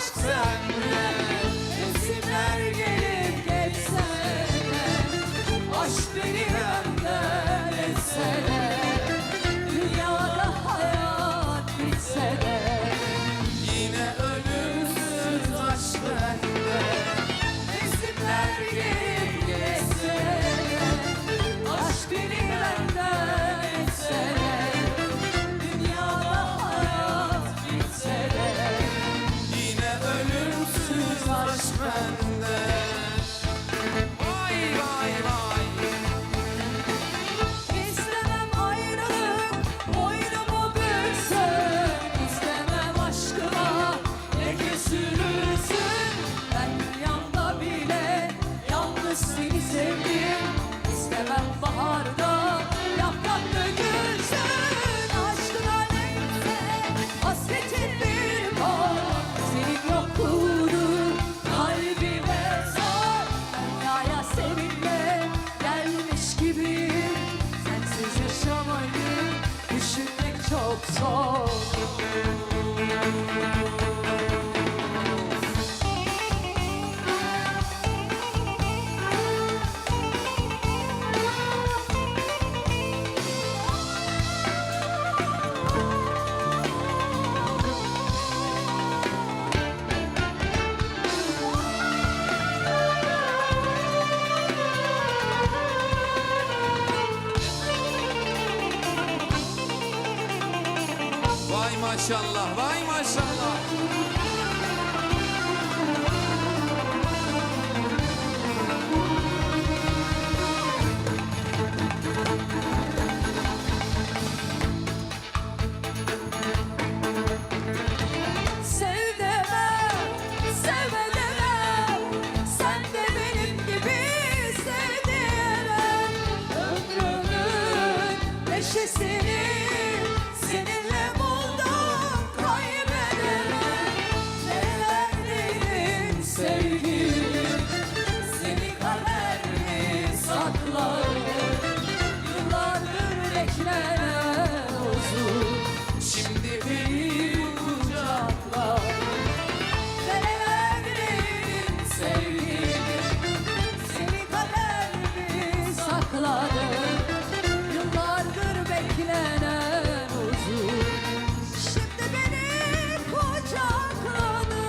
aşk sende. Mevsimler gelip geçse de, aşk beni benden etse de, dünyada hayat bitse de, yine ölümsüz aşk bende. Mevsimler gelip geçse de, aşk beni benden etse de, dünyada hayat bitse de, yine ölümsüz aşk bende. Vay vay vay. İstemem ayrılık, boynumu büksün. İstemem aşkıma leke sürülsün. Ben rüyamda bile yalnız seni sevdim. İstemem baharda yaprak dökülsün. Aşkına neyse hasretin bir bak. Senin yokluğunu kalbime sar. Dünyaya seninle gelmiş gibiyim. Sensiz yaşamayı düşünmek çok zor. Vay maşallah, vay maşallah. Sev demem, sevme demem. Sen de benim gibi sev diyemem. Ömrümün neşesini seninle buldum, kaybedemem. Nerelerdeydin sevgilim, seni kaderli sakladım. Yıllardır beklenen huzur, şimdi beni kucakla. Nerelerdeydin sevgilim, seni kaderli sakladım. Yıllardır beklenen huzur, şimdi beni kucakladı.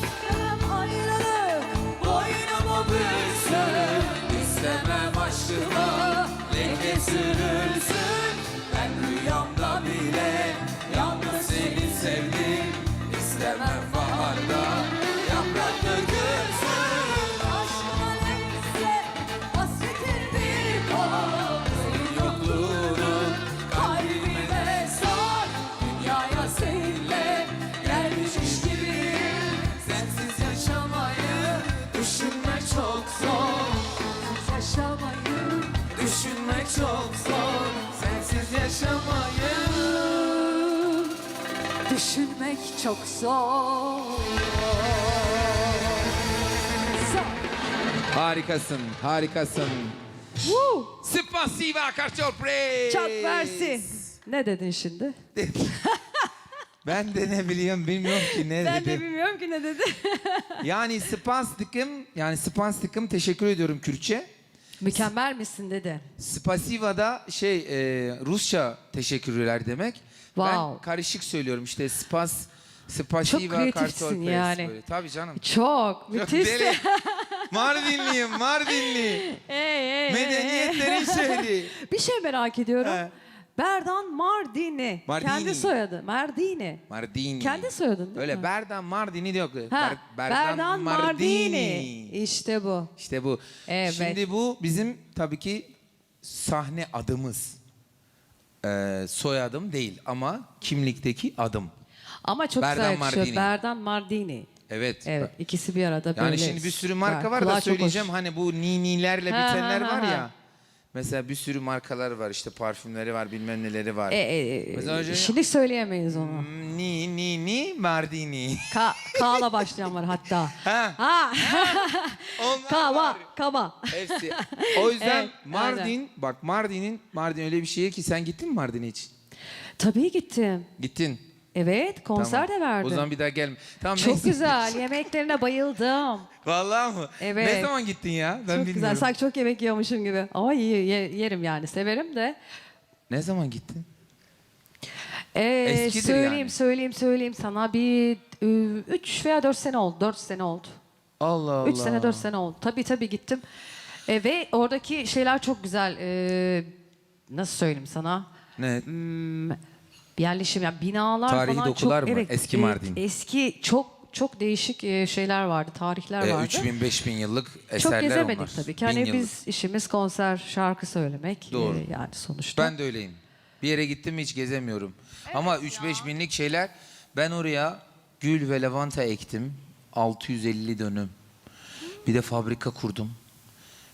İstemem ayrılık, boynumu büksün. İstemem aşkıma leke sürülsün. Ben rüyamda bile yalnız seni sevdim. İstemem baharda yaprak dökülsün. Aşkıma neyse hasretin bir kol. Senin yokluğunu kalbime sar. Dünyaya seninle gelmiş gibiyim. Sensiz yaşamayı düşünmek çok zor. Sensiz yaşamayı düşünmek çok zor. Sensiz yaşamayı düşünmek çok zor. Harikasın, harikasın. Woo! Spasiba Kartal Prey. Çok versin. Ne dedin şimdi? Ben de ne biliyorum bilmiyorum ki ne Ben de dedim. bilmiyorum ki ne dedi. Yani spastikim teşekkür ediyorum Kürtçe. Mükemmel misin dedi. Spasiva da Rusça teşekkürler demek. Ben Wow. karışık söylüyorum işte Çok Spasiva kreatifsin Kartal Prey. yani. Böyle. Tabii canım. Çok müthiş. Deli. Mardinliyim, Mardinli. Medeniyetlerin şehri. Bir şey merak ediyorum. He. Berdan Mardini. Mardini. Kendi soyadı. Mardini. Mardini. Kendi soyadın değil Öyle mi? Berdan Mardini yok. Ha, Berdan Mardini. İşte bu. İşte bu. Evet. Şimdi bu bizim tabii ki sahne adımız. Soyadım değil ama kimlikteki adım. Ama çok Berdan güzel yakışıyor. Mardini. Berdan Mardini. Evet. Evet, ikisi bir arada böyle. Yani şimdi bir sürü marka var Kulağa da çok hoş. söyleyeceğim. Hani bu ninilerle Ha, bitenler ha, ha, var ya. ha. Mesela bir sürü markalar var işte parfümleri var bilmem neleri var. Mesela önce- Şimdi söyleyemeyiz onu. Ni Mardini. K'la başlayan var hatta. Ha. Ha. Onlar Kava, var. kaba. Hepsi. O yüzden Evet, Mardin, bak Mardin öyle bir şehir ki sen gittin mi Mardin'e hiç? Tabii gittim. Gittin. Evet, konser Tamam. de verdim. O zaman bir daha gelme. Tamam, Çok neyse. güzel. Yemeklerine bayıldım. Vallahi mı? Evet. Ne zaman gittin ya? Ben Çok bilmiyorum. güzel. Sanki çok yemek yiyormuşum gibi. Ama yerim yani. Severim de. Ne zaman gittin? Ee, Eskidir yani. söyleyeyim sana. Bir 3 veya 4 sene oldu. 4 sene oldu. Allah Allah. 3 sene 4 sene oldu. Tabii gittim. Ve oradaki şeyler çok güzel. Nasıl söyleyeyim sana? Ne? Yerleşim yani binalar Tarihi falan dokular çok mı? evet, Eski Mardin. eski çok değişik şeyler vardı, tarihler vardı. 3000-5000 yıllık Çok eserler gezemedik onlar. tabii ki. 1000 Hani yıllık. biz işimiz konser, şarkı söylemek. Doğru. Yani sonuçta. Ben de öyleyim. Bir yere gittim mi hiç gezemiyorum. Ama 3-5 binlik şeyler. Ben oraya gül ve lavanta ektim. 650 dönüm. Bir de fabrika kurdum.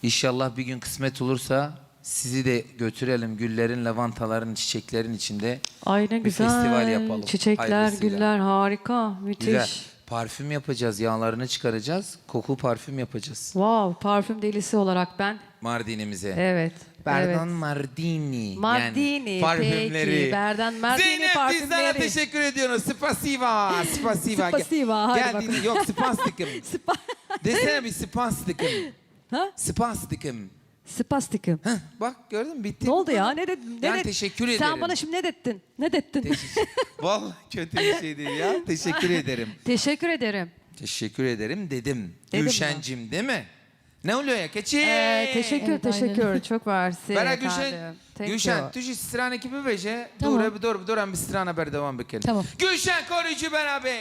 İnşallah bir gün kısmet olursa sizi de götürelim güllerin, lavantaların, çiçeklerin içinde. Ay ne bir güzel. festival yapalım. Çiçekler, Hayırlısıyla. güller harika, müthiş. Güzel. Parfüm yapacağız, yağlarını çıkaracağız. Koku parfüm yapacağız. Wow, parfüm delisi olarak ben. Mardin'imize. Evet. Pardon, evet. Mardini. Mardini, Yani parfümleri. peki. Berdan Mardini Zeynep biz sana parfümleri. teşekkür ediyoruz. Spasiba. Spasiba. Spasiba, hadi Geldin. bakalım. Yok spastikim. Desene bir spastikim. Ha? Spastikim. Spastikim. Heh, bak gördün mü? Bitti. Ne oldu ya? Ne dedin? Ne Yani dedin? teşekkür Sen ederim. bana şimdi ne dedin? Ne dedin? Vallahi kötü bir şey değil ya. Teşekkür ederim. Teşekkür ederim. Teşekkür ederim dedim. Dedim Gülşencim değil mi? Ne oluyor ya? Keçi. Teşekkür, Evet, teşekkür. Çok mersi. Bera efendim. Gülşen. Thank Gülşen, you. tuži strana ekibi beže. Tamam. Dur, bir strana ber devam bekelim. Tamam. Gülşen koruyucu beraber.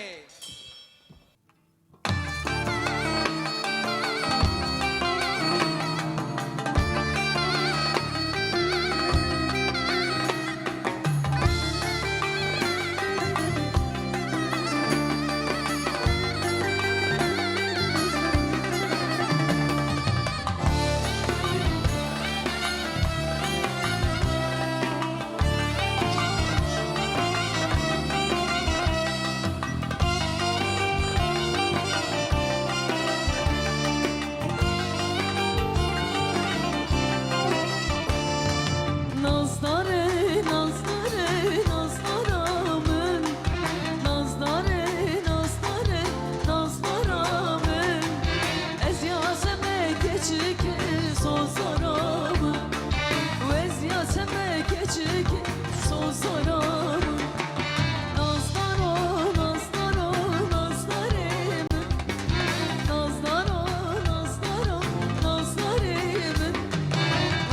Nazları, nazları, nazlarımın Nazları, nazları, nazlarımın Ezyaseme keçik sozlarımın Ezyaseme keçik sozlarımın Nazları, nazları, nazlarımın Nazları, nazları, nazlarımın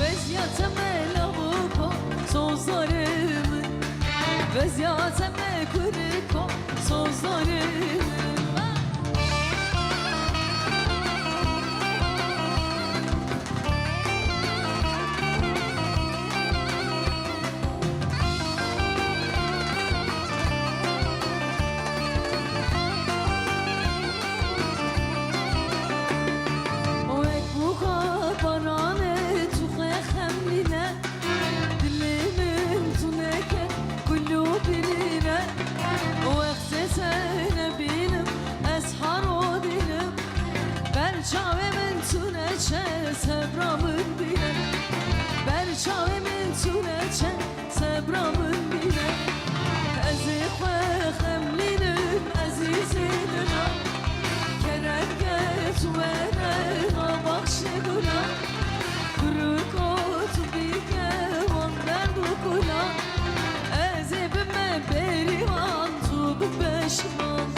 Vaziyetime lavuko sozlarımı Vaziyetime kırıko sozlarımı O ekbuka barane tuğe xemline Dilimin tuneke kullu biline O eksesene bilim eshar o dilim Berçavemin tuneçe sebramın bile Berçavemin tuneçe sebramın bile Ezikwe xemlinim azizinim Kerenge tuvene bakşıgına Kırık otu bike vander dukuna Ezebime berivan tubu beşman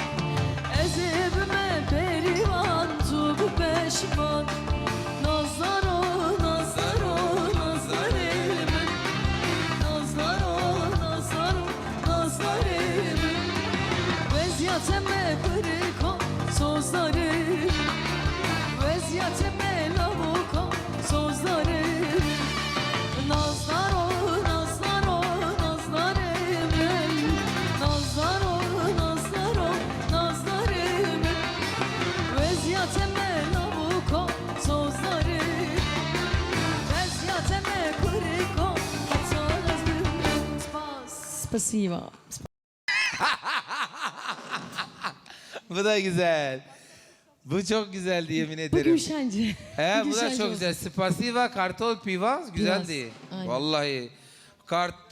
Ezebime berivan tubu beşman Nazlar o, nazlar o, nazlar elimin Nazlar o, nazlar o, nazlar elimin Vaziyetime kırık o sozlarım Vaziyetime lavuko sozlarım Nazlar o, nazlar o, nazlarım Nazlar o, nazlar o, nazlarım Vaziyetime lavuko sozlarım Vaziyetime kırık o sozlarım Спасибо. Bu da güzel. Bu çok güzeldi yemin Bu ederim. Gülşenci. He, bu da Gülşenci çok olsun. güzel. Spasiba, kartol, piva güzeldi. Aynen. Vallahi.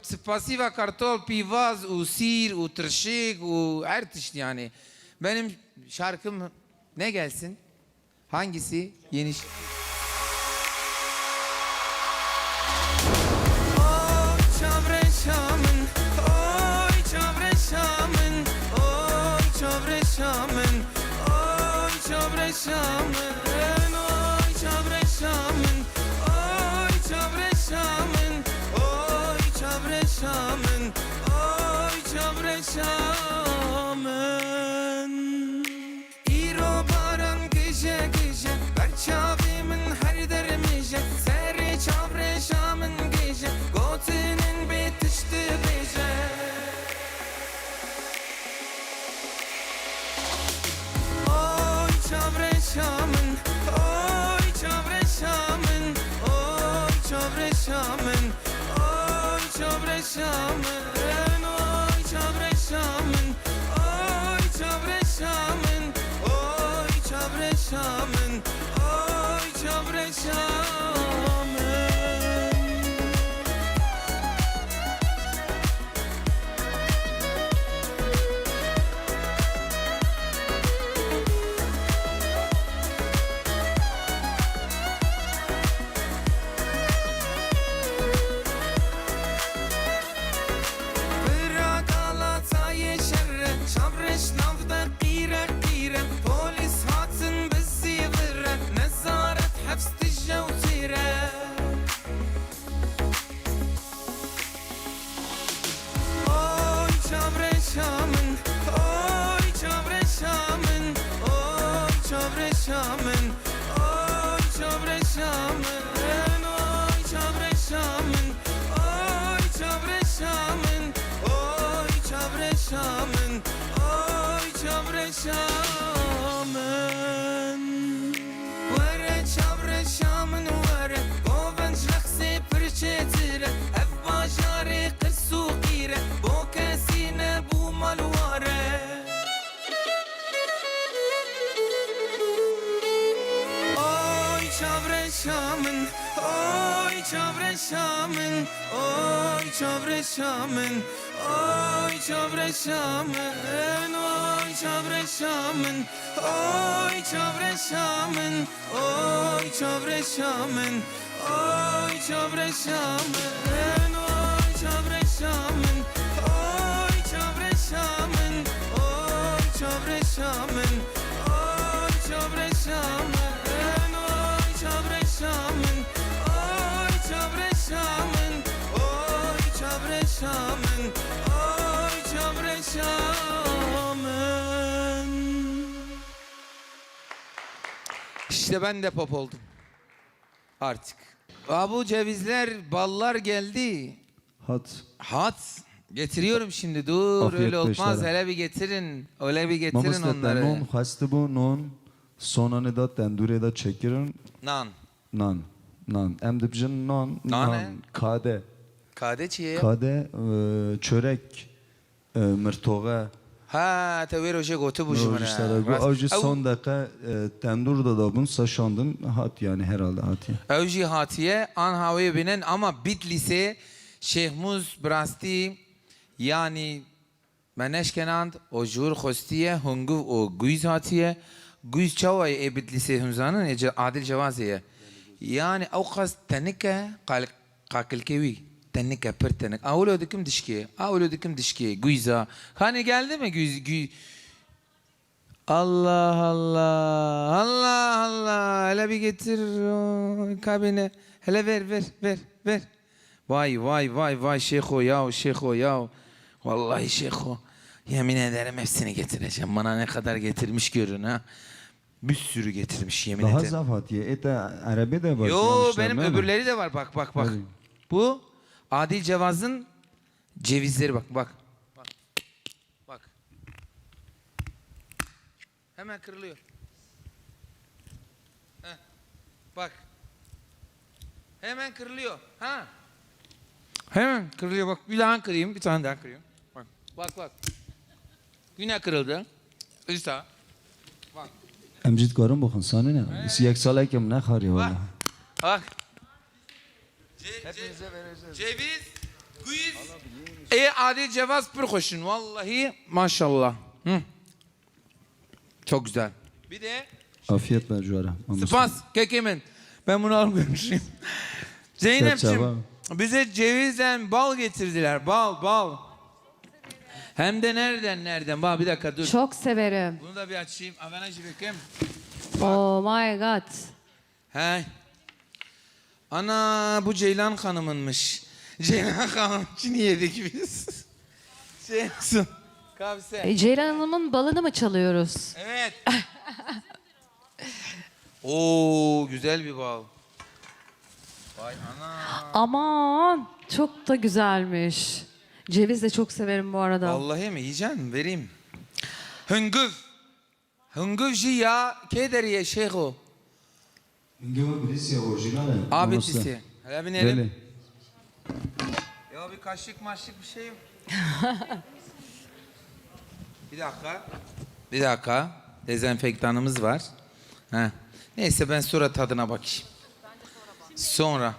Spasiba, kartol, pivaz, sir, tırşık, her çeşit yani. Benim şarkım ne gelsin? Hangisi? Yeni Oy çavreşamın, oy çavreşamın, oy çavreşamın, oy çavreşamın, oy çavreşamın, oy çavreşamın, oy çavreşamın, oy çavreşamın. İro baran gece gece, berçavimin her dermişe, seri çavreşamın gece, gotinin bitişti bize. Oy çavreşamın, oy çavreşamın, oy çavreşamın, oy çavreşamın, oy çavreşamın, oy çavreşamın, oy çavreşamın, oy çavreşamın. Bırak Alatay'ı şerre, çavreş navda qire qire, polis hatsın bizi vire, nezaret haps tijevtire. Oy çavreşamın, oy çavreşamın, oy çavreşamın, oy çavreşamın, oy çavreşamın, oy çavreşamın, oy çavreşamın, oy çavreşamın. Vere çavreşamın vere, goven şahsi pırçetire, ev bajari kırsu gire, bu kesine bu malvare. Oy çavreşamın, oy çavreşamın, oy çavreşamın, oy çavreşamın, oy çavreşamın, oy çavreşamın, oy çavreşamın, oy çavreşamın, oy çavreşamın, oy çavreşamın, oy çavreşamın, oy çavreşamın, oy çavreşamın, oy çavreşamın, oy çavreşamın, oy çavreşamın. İşte ben de pop oldum. Artık. Bu cevizler, ballar geldi. Hat. Getiriyorum şimdi. Dur Afiyet öyle olmaz. beşlere. Hele bir getirin. Öyle bir getirin Mamostet onları. non xweste bû non sonanê da tendûrê da çekirin Nan. nan em dibijin nan Nan kade Kade çiye. çörek mirtoğe Ha te roje gotu bu jumana. bu avcı son dakika tendur da bun saşandın hat yani herhalde hat ya. Evji hatiye an havaya binen ama Bitlis'e Şehmuz Brasti yani Meneşkenand o jur khostiye hungu o güz hatiye güz çavay Bitlis'e hunzanın adil cevaziye yani avkas tenike kakil kevi tenike per tenik avlo dikim dişki güza hani geldi mi güz Allah Allah Allah Allah hele bir getir o kabine hele ver vay şeyho ya vallahi şeyho yemin ederim hepsini getireceğim bana ne kadar getirmiş görün ha bir sürü getirmiş yemin Daha ederim. zaf hat ya ete Arabi de var. Yo yanlışlar benim değil mi? öbürleri de var bak Hadi. bu Adil Cevaz'ın cevizleri bak hemen kırılıyor. Heh. Bak. Hemen kırılıyor. Ha. Hemen kırılıyor bak. Bir daha kırayım. Bir tane daha kırıyorum. Bak. Yine kırıldı. İşte. Bak. Emcid karım bakın sana ne? Yek salakem ne xar ya valla. Bak. Hepinize vereceğiz. Ceviz. Guiz. Adil cevaz pür hoşun. Vallahi maşallah. Hı. Çok güzel. Bir de Afiyetle Cüvara. Spas kekemin. Ben bunu almıyormuşum. Zeynep'ciğim bize cevizden bal getirdiler. Bal. Hem de nereden? Bak bir dakika dur. Çok severim. Bunu da bir açayım. Avanajı bakayım. Oh my god. He. Ana bu Ceylan Hanım'ınmış. Ceylan Hanım için yedik biz. Şey olsun. Kavse. Ceylan Hanım'ın balını mı çalıyoruz? Evet. Oo güzel bir bal. Vay ana. Aman çok da güzelmiş. Ceviz de çok severim bu arada. Vallahi mi? Yiyeceksin vereyim. Hıngıv. Hıngıv ya kederiye şeyho. İngilizce birisi orijinal. Abisi. Hele binelim. Böyle. Ya bir kaşık maşık bir şey yok. Bir dakika. Dezenfektanımız var. Heh. Neyse ben sonra tadına bakayım. Sonra.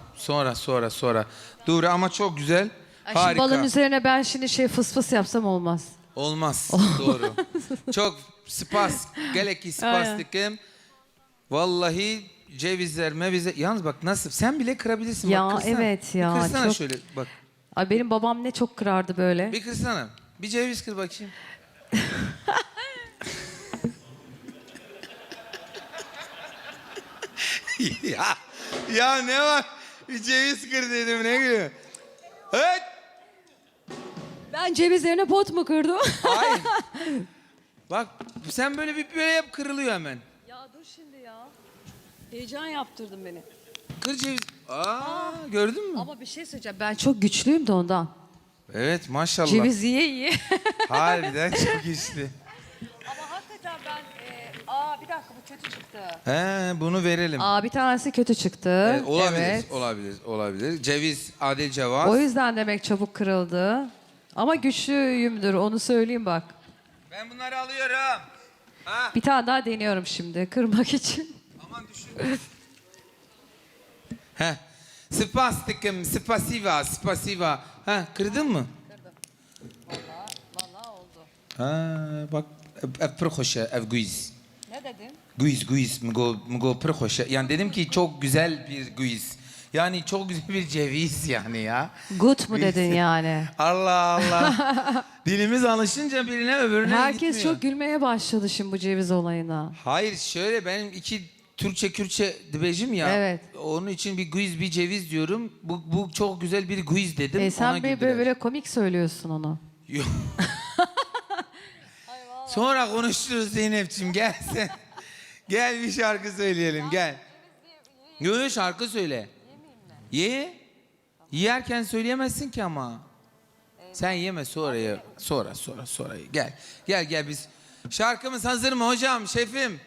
Dur ama çok güzel. Ay, şimdi Harika. balın üzerine ben şimdi fıs fıs yapsam olmaz. Olmaz. Doğru. Çok spas. Gelek ki spas Aynen. dikim. Vallahi cevizler mevizler. Yalnız bak nasıl. Sen bile kırabilirsin. Ya, bak, kırsana. evet ya, Bir kırsana çok- şöyle bak. Ay benim babam ne çok kırardı böyle. Bir kırsana. Bir ceviz kır bakayım. ya ne var? Bir ceviz kır dedim ne gülüyor? Evet. Ben cevizlerine pot mu kırdım? Hayır. Bak sen böyle yap kırılıyor hemen. Ya dur şimdi ya. Heyecan yaptırdın beni. Kır ceviz. Gördün mü? Ama bir şey söyleyeceğim. Ben çok güçlüyüm de ondan. Evet maşallah. Ceviz yiye. Harbiden çok güçlü. Ama hakikaten ben... bir dakika bu kötü çıktı. He bunu verelim. Bir tanesi kötü çıktı. Olabilir, Evet. olabilir. Ceviz, adil cevaz. O yüzden demek çabuk kırıldı. Ama güçlüyümdür onu söyleyeyim bak. Ben bunları alıyorum. Ha, Bir tane daha deniyorum şimdi kırmak için. aman düşün. He. Spastikim, spasiva. Ha, kırdın mı? Kırdım. Vallahi oldu. Ha, bak. Ev pır hoşa, ev guiz. Ne dedin? Guiz, mgo pır hoşa. Yani dedim ki çok güzel bir guiz. Yani çok güzel bir ceviz yani ya. Good mu Guiz. dedin yani? Allah. Dilimiz alışınca birine öbürüne Herkes gitmiyor. çok gülmeye başladı şimdi bu ceviz olayına. Hayır şöyle benim iki Türkçe dibecim ya. Evet. Onun için bir guiz bir ceviz diyorum. Bu çok güzel bir guiz dedim. Ona Sen güldüler. böyle komik söylüyorsun onu. Yok. Sonra konuşuruz Zeynep'ciğim gel sen. Gel bir şarkı söyleyelim gel. Yok şarkı söyle. Ye. Yerken söyleyemezsin ki ama. Sen yeme sonra ye. Sonra ye. Gel biz. Şarkımız hazır mı hocam şefim?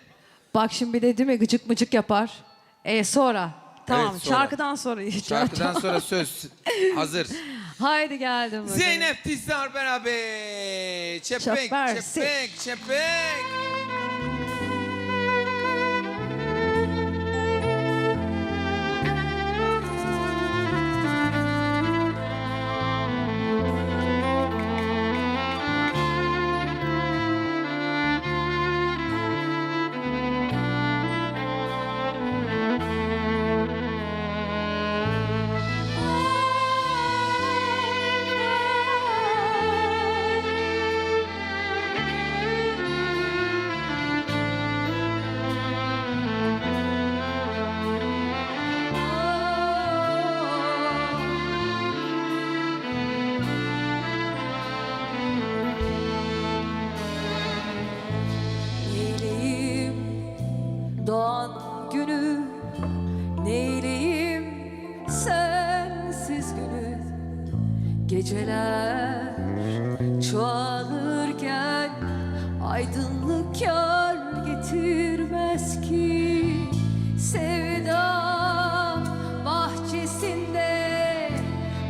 Bak şimdi bir de değil mi gıcık mıcık yapar. Sonra. Tamam Evet, sonra. şarkıdan sonra yiyeceğim. Şarkıdan sonra söz hazır. Haydi geldim. bugün. Zeynep Tizar beraber. Çepek. Neyleyim doğan günü, neyleyim sensiz günü. Geceler çoğalırken aydınlık yar getirmez ki. Sevda bahçesinde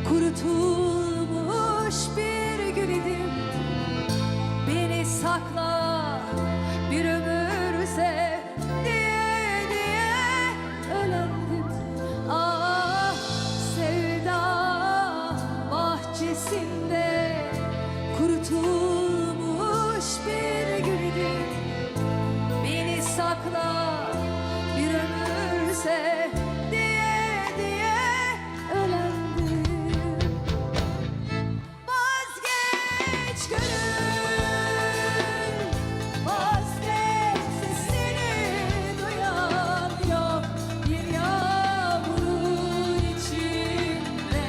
kurutulmuş bir gül idim. Beni sakla bir ömür sev diye ölendim. Ah sevda bahçesinde kurutulmuş bir gülüydüm. Beni sakla bir ömürse diye ölendim. Vazgeç gönül, vazgeç sesini duyan yok. Bir yağmurun içinde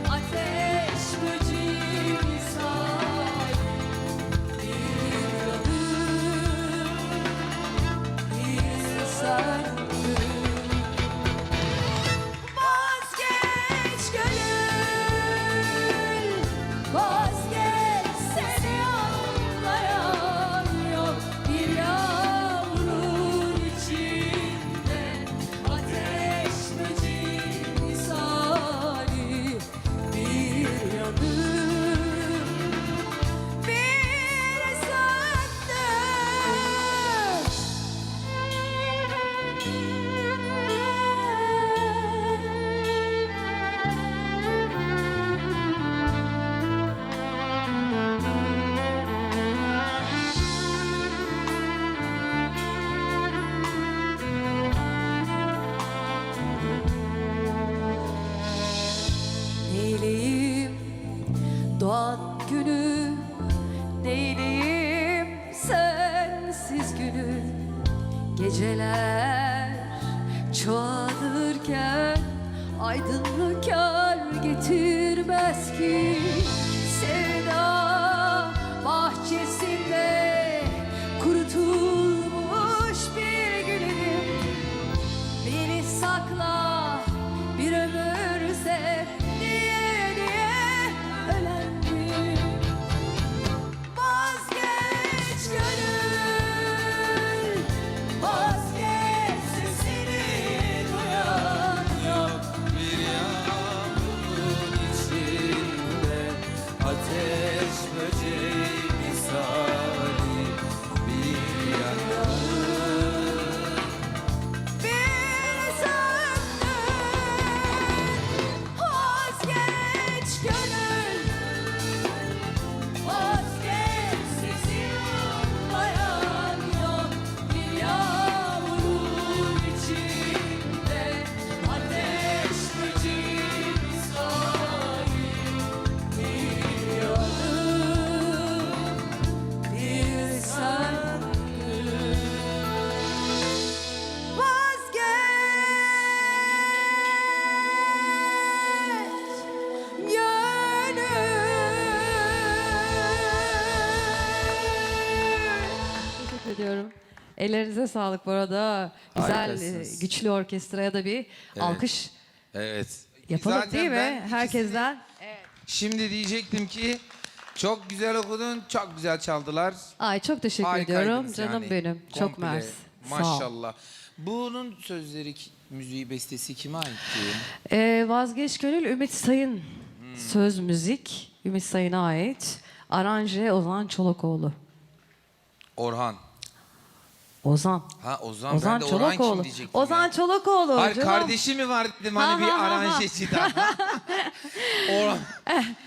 ateş böceği misal bir vazgeç gönül, vazgeç seni anlayan yok. Bir yağmurun içinde ateş böceği misali bir yanım, bir söndüm. Neyleyim doğan günü, neyleyim sensiz günü. Geceler çoğalırken aydınlık kar getirmez ki. Sevda bahçesinde kurutulmuş bir gülüm. Beni sakla bir ömürse diye ölendim. Vazgeç gönül, vazgeç sesini duyan yok. Bir yağmurun içinde ateş böceği misali bir yanarım. Bir söndüm. Vazgeç gönül, vazgeç sesini anlayan yok. Bir yağmurun içinde ateş böceği misali bir yanım, bir söndüm. Vazgeç gönül. Teşekkür ediyorum. Ellerinize sağlık bu arada. Güzel, Harikasınız. güçlü orkestraya da bir alkış Evet. yapalım Zaten değil mi? ben ikisini- Herkesten. Şimdi diyecektim ki çok güzel okudun, çok güzel çaldılar. Ay çok teşekkür ediyorum. Harikaydınız Canım yani. benim. Çok Komple. mersi. Sağ ol. Maşallah. Bunun sözleri, müziği, bestesi kime aitti? Vazgeç Gönül Ümit Sayın. Söz müzik Ümit Sayın'a ait. Aranje Ozan Çolakoğlu. Orhan. Ozan. Ha Ozan, Ozan ben de Orhan kim Çolakoğlu. diyecektim Ozan ya. Çolakoğlu. Hayır canım. kardeşi mi var dedim hani bir Ha, ha, ha, ha. aranjeci daha. Orhan,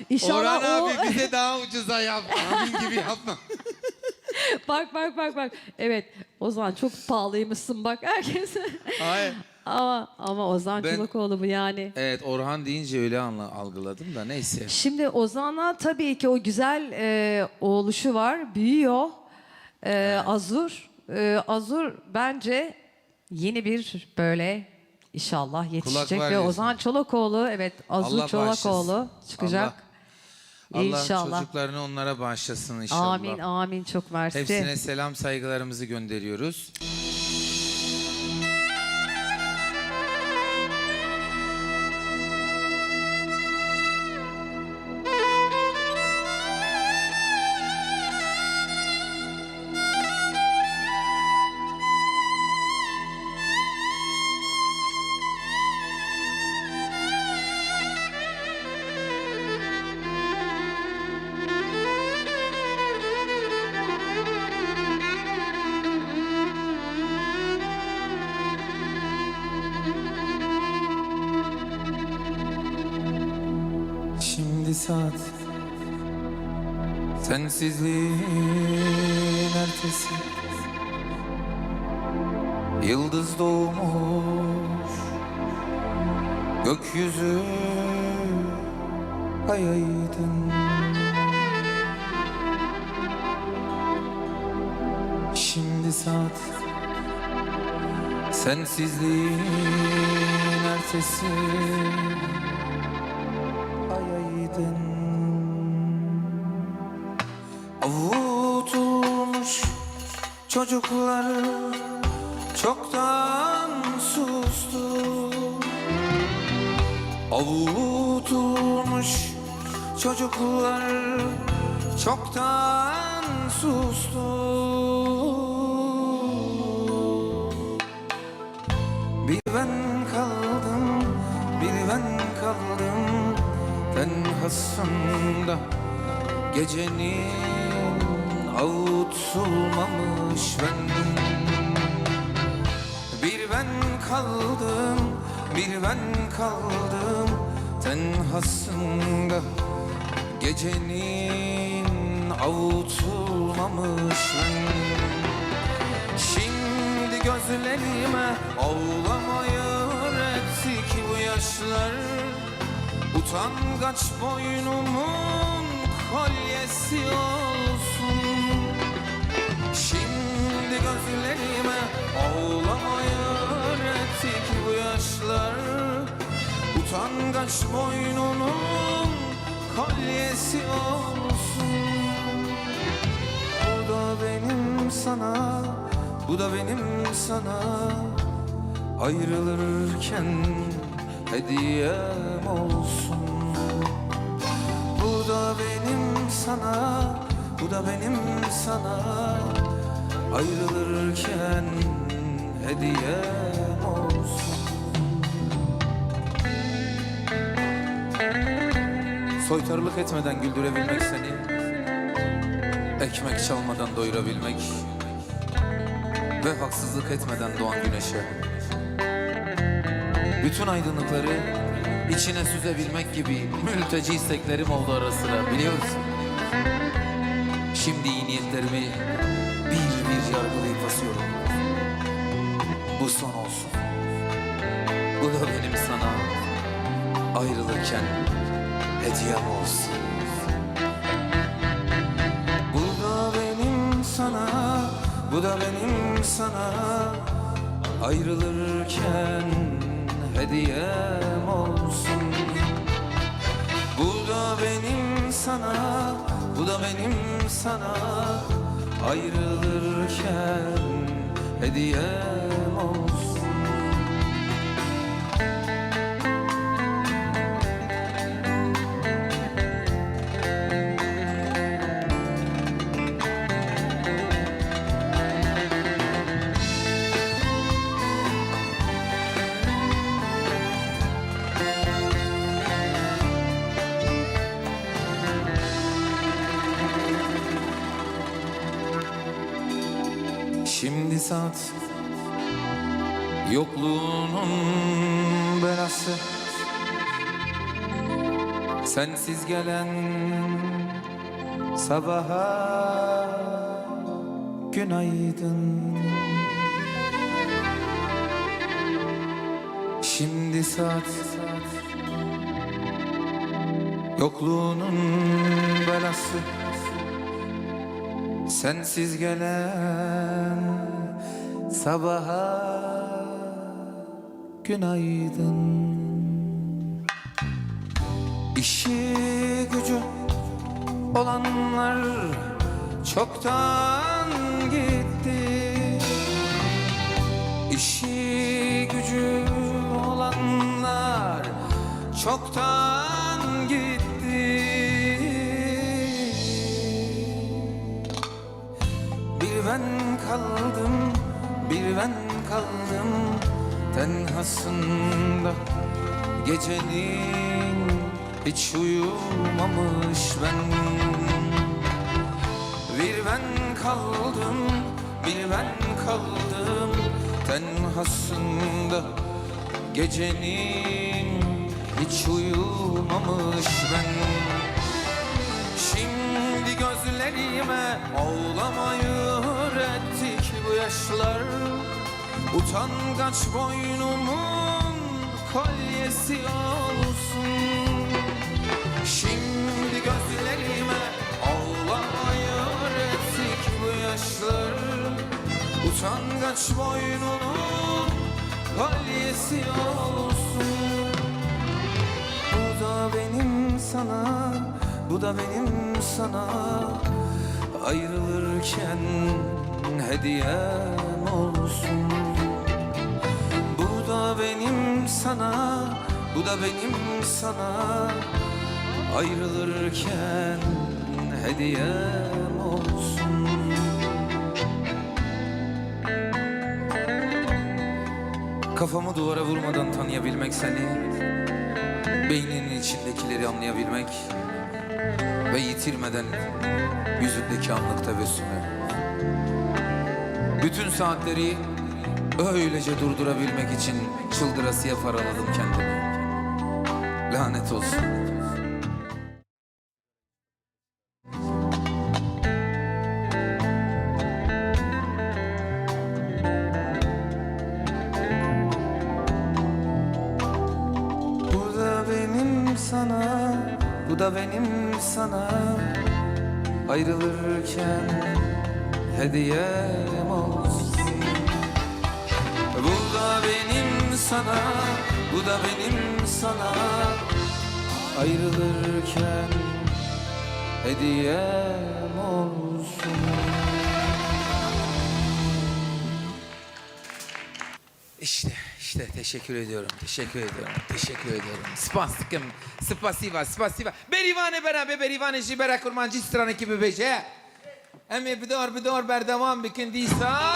İnşallah Orhan o... abi bize daha ucuza yap. Abin gibi yapma. bak. Evet. Ozan çok pahalıymışsın bak herkes. Hayır. ama Ozan Ben- Çolakoğlu bu yani. Evet Orhan deyince öyle algıladım da neyse. Şimdi Ozan'a tabii ki o güzel oğluşu var. Büyüyor. Azur. Azur bence yeni bir böyle inşallah yetişecek ve vermesin. Ozan Çolakoğlu evet Azur Allah Çolakoğlu bağışlasın. çıkacak. Allah İnşallah. çocuklarını onlara bağışlasın inşallah. Amin amin çok mersi. Hepsine selam saygılarımızı gönderiyoruz. Şimdi saat Sensizliğin ertesi, yıldız doğmuş, gökyüzü ay aydın. Şimdi saat, sensizliğin ertesi, ay aydın. Avutulmuş çocuklar çoktan sustu. Avutulmuş çocuklar çoktan sustu. Bir ben kaldım, bir ben kaldım tenhasında, gecenin avutulmamış ben. Bir ben kaldım, bir ben kaldım tenhasında, gecenin avutulmamış ben. Şimdi gözlerime ağlamayı öğretti ki bu yaşlar, utangaç boynumun kolyesi olsun. Şimdi gözlerime ağlamayı öğretti ki bu yaşlar, utangaç boynunun kolyesi olsun. Bu da benim sana, bu da benim sana, ayrılırken hediyem olsun. Bu da benim sana, bu da benim sana, ayrılırken hediyem olsun. Soytarılık etmeden güldürebilmek seni, ekmek çalmadan doyurabilmek ve haksızlık etmeden doğan güneşe bütün aydınlıkları içine süzebilmek gibi mülteci isteklerim oldu ara sıra, biliyorsun. Şimdi iyi niyetlerimi bir bir yargılayıp basıyorum. Bu son olsun. Bu da benim sana ayrılırken hediyem olsun. Bu da benim sana, bu da benim sana, ayrılırken hediyem olsun. Bu da benim sana, bu da benim sana, ayrılırken hediyem olsun. Şimdi saat, yokluğunun belası, sensiz gelen sabaha günaydın. Şimdi saat, yokluğunun belası, sensiz gelen sabaha günaydın. İşi gücü olanlar çoktan gitti. İşi gücü olanlar çoktan gitti. Bir ben kaldım, bir ben kaldım tenhasında, gecenin hiç uyumamış ben. Bir ben kaldım, bir ben kaldım tenhasında, gecenin hiç uyumamış ben. Şimdi gözlerim gözlerime ağlamayı öğrettik bu yaşlar. Utangaç boynumun kolyesi olsun. Şimdi gözlerime ağlamayı öğrettik bu yaşlar. Utangaç boynunun kolyesi olsun. Bu da benim sana, bu da benim sana ayrılırken hediyem olsun. Bu da benim sana, bu da benim sana ayrılırken hediyem olsun. Kafamı duvara vurmadan tanıyabilmek seni, beyninin içindekileri anlayabilmek ve yitirmeden yüzündeki anlık tebessümü. Bütün saatleri öylece durdurabilmek için çıldırasıya paraladım kendimi. Lanet olsun. Bu da benim sana, bu da benim sana ayrılırken hediyem olsun. Bu da benim sana, bu da benim sana ayrılırken hediyem olsun. İşte teşekkür ediyorum, teşekkür ediyorum, teşekkür ediyorum. Spasikim, spasiva, spasiva. Berivane beraber, berivane jibera kurmancı strane ki bebeğe. Emi bidor berdevam bikindiysa.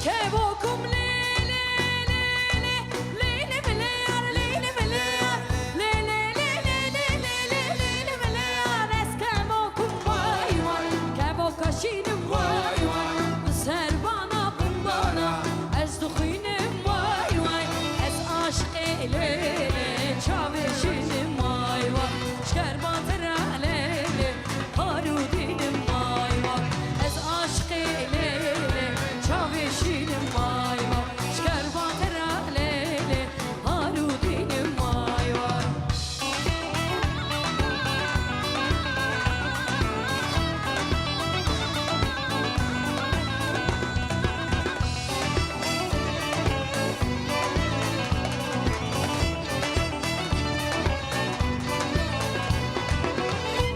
Kevokum lele lele lele meleyar lele meleyar lele lele lele lele meleyar es kevokum vay vay kevokaşinim vay vay ser bana bin bana ez duhinim vay vay ez aşk lele çaveşinim vay vay şker batera lele harudinim vay vay ez aşk lele çaveşinim vay vay şker batera lele harudinim vay vay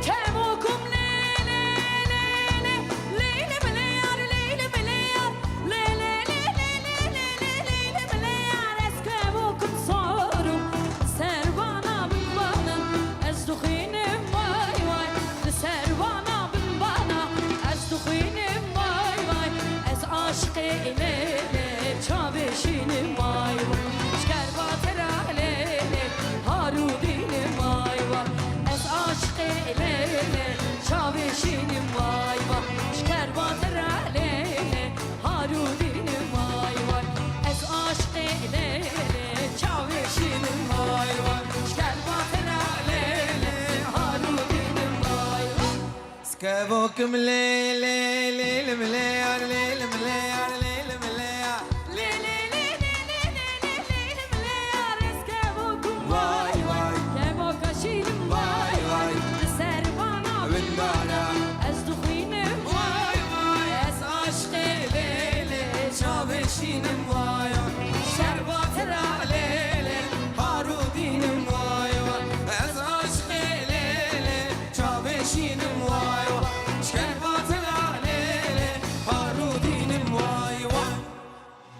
Kevokum lele lele lele meleyar lele meleyar lele lele lele lele meleyar es kevokum sorum ser bana bin bana ez duhinim vay vay ser bana bin bana ez duhinim vay vay ez aşk lele çaveşinim vay vay şker batera lele harudinim vay vay ez aşk lele çaveşinim vay vay şker batera lele harudinim vay vay ez aşk lele çaveşinim vay vay şker batera lele harudinim vay vay Kevokum lele lele meleyar lele meleyar lele meleyar. lele lele lele lele meleyar es kevokum Vay vay kevokaşinim vay vay ser bana bin bana ez duhinim vay vay ez aşk lele çaveşinim vay vay şer batera lele harudinim vay vay ez aşk lele çaveşinim vay vay şker batera lele harudinim vay vay.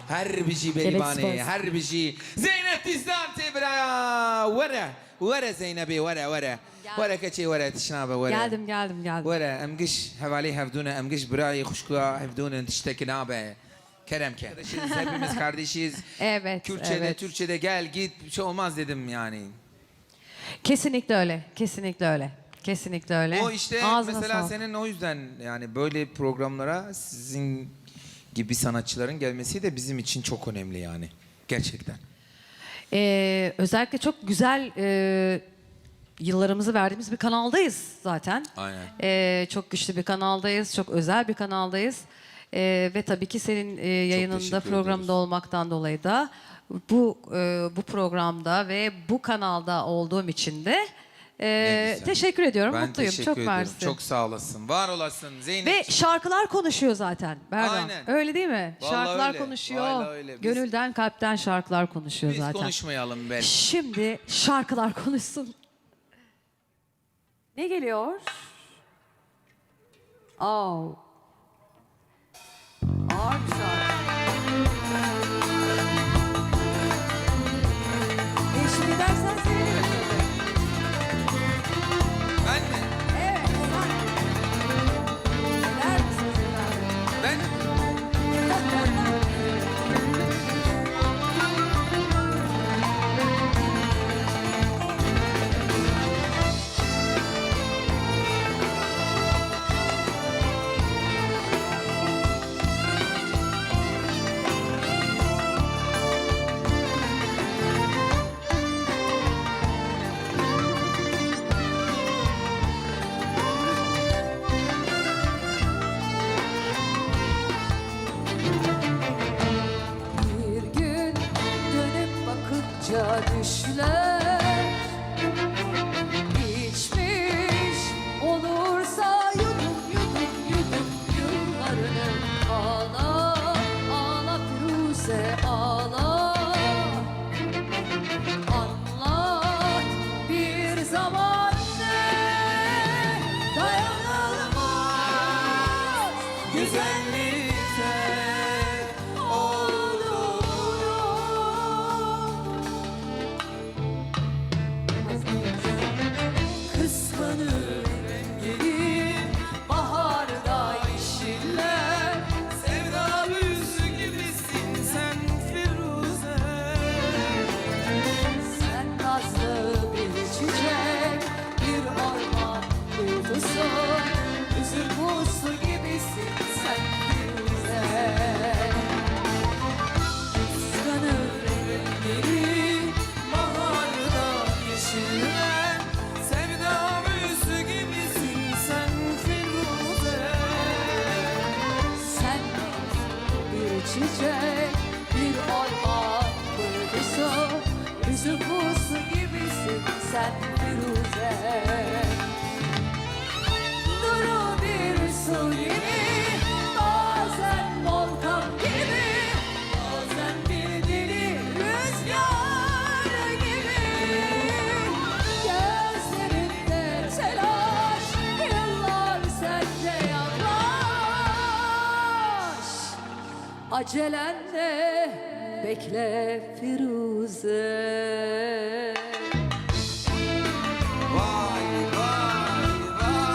Her bir şey berivane, her bir şey. Zeynep Dizdan Tebraya. ورا زينبي ورا ورا كتشي ورا تشنابه ورا Geldim. ورا امقش هفالي هفدونه امقش براي خشكوا هفدونه تشتكي نابه Keremke. Hepimiz kardeşiz. Evet, Kürtçe'de, evet. Türkçe'de gel git bir şey olmaz dedim yani. Kesinlikle öyle. Kesinlikle öyle. O işte Ağzına mesela sağlık. senin o yüzden yani böyle programlara sizin gibi sanatçıların gelmesi de bizim için çok önemli yani. Gerçekten. Özellikle çok güzel yıllarımızı verdiğimiz bir kanaldayız zaten. Aynen. Çok güçlü bir kanaldayız, çok özel bir kanaldayız. Ve tabii ki senin yayınında, teşekkür programda ediyoruz. olmaktan dolayı da bu programda ve bu kanalda olduğum için de Ne güzel. teşekkür ediyorum. Ben Mutluyum. teşekkür Çok ediyorum. mersi. Çok sağ olasın. Var olasın Zeynep. Ve şarkılar konuşuyor zaten Berdan. Aynen. Öyle değil mi? Vallahi Şarkılar öyle. konuşuyor. Vallahi öyle. Biz- Gönülden, kalpten şarkılar konuşuyor Biz zaten. konuşmayalım ben. Şimdi şarkılar konuşsun. Ne geliyor? Oh. Ağır bir şarkı. Eşlik edersen sevinirim. Ben mi? Evet. Eder misiniz efendim? Ben Bir gün dönüp bakınca düşler içmiş olursa yudum yıllarını ağla ağla Firuze ağla anlat bir zaman ne dayanılmaz güzellikte kıskanır rengini baharda yeşiller sevda büyüsü gibisin sen Firuze sen nazlı bir çiçek bir orman duygusun üzüm muzlu gibisin sen Firuze kıskanır rengini baharda yeşiller sevda büyüsü gibisin sen Firuze sen bir çiçek bir orman duygusu üzüm muzlu gibisin sen Firuze duru bir su gibi bazen volkan gibi bazen bir deli rüzgar gibi gözlerinde telaş yıllar sence yavaş acelenle bekle Firuze. vay vay vay.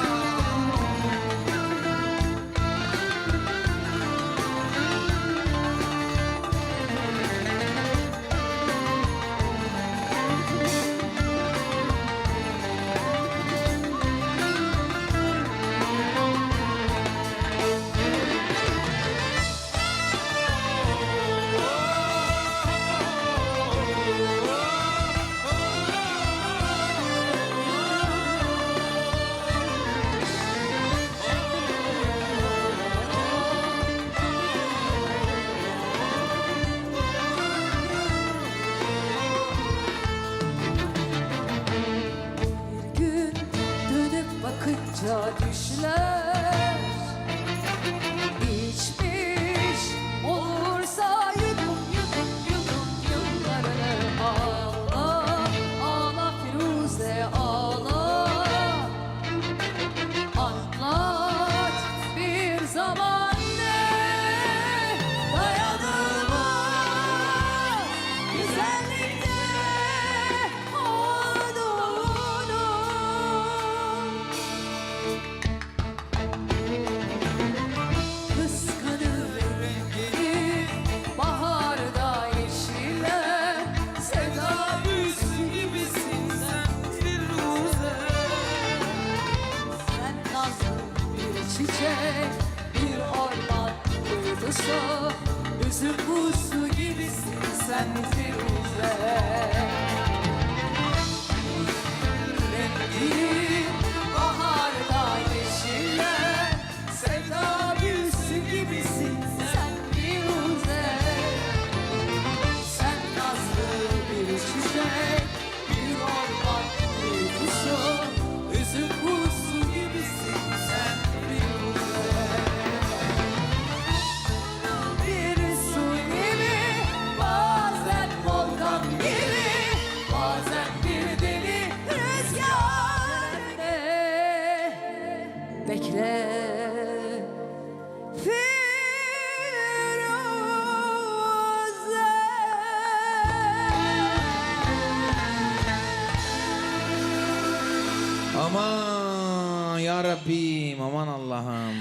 Aman ya Rabbim, aman Allah'ım.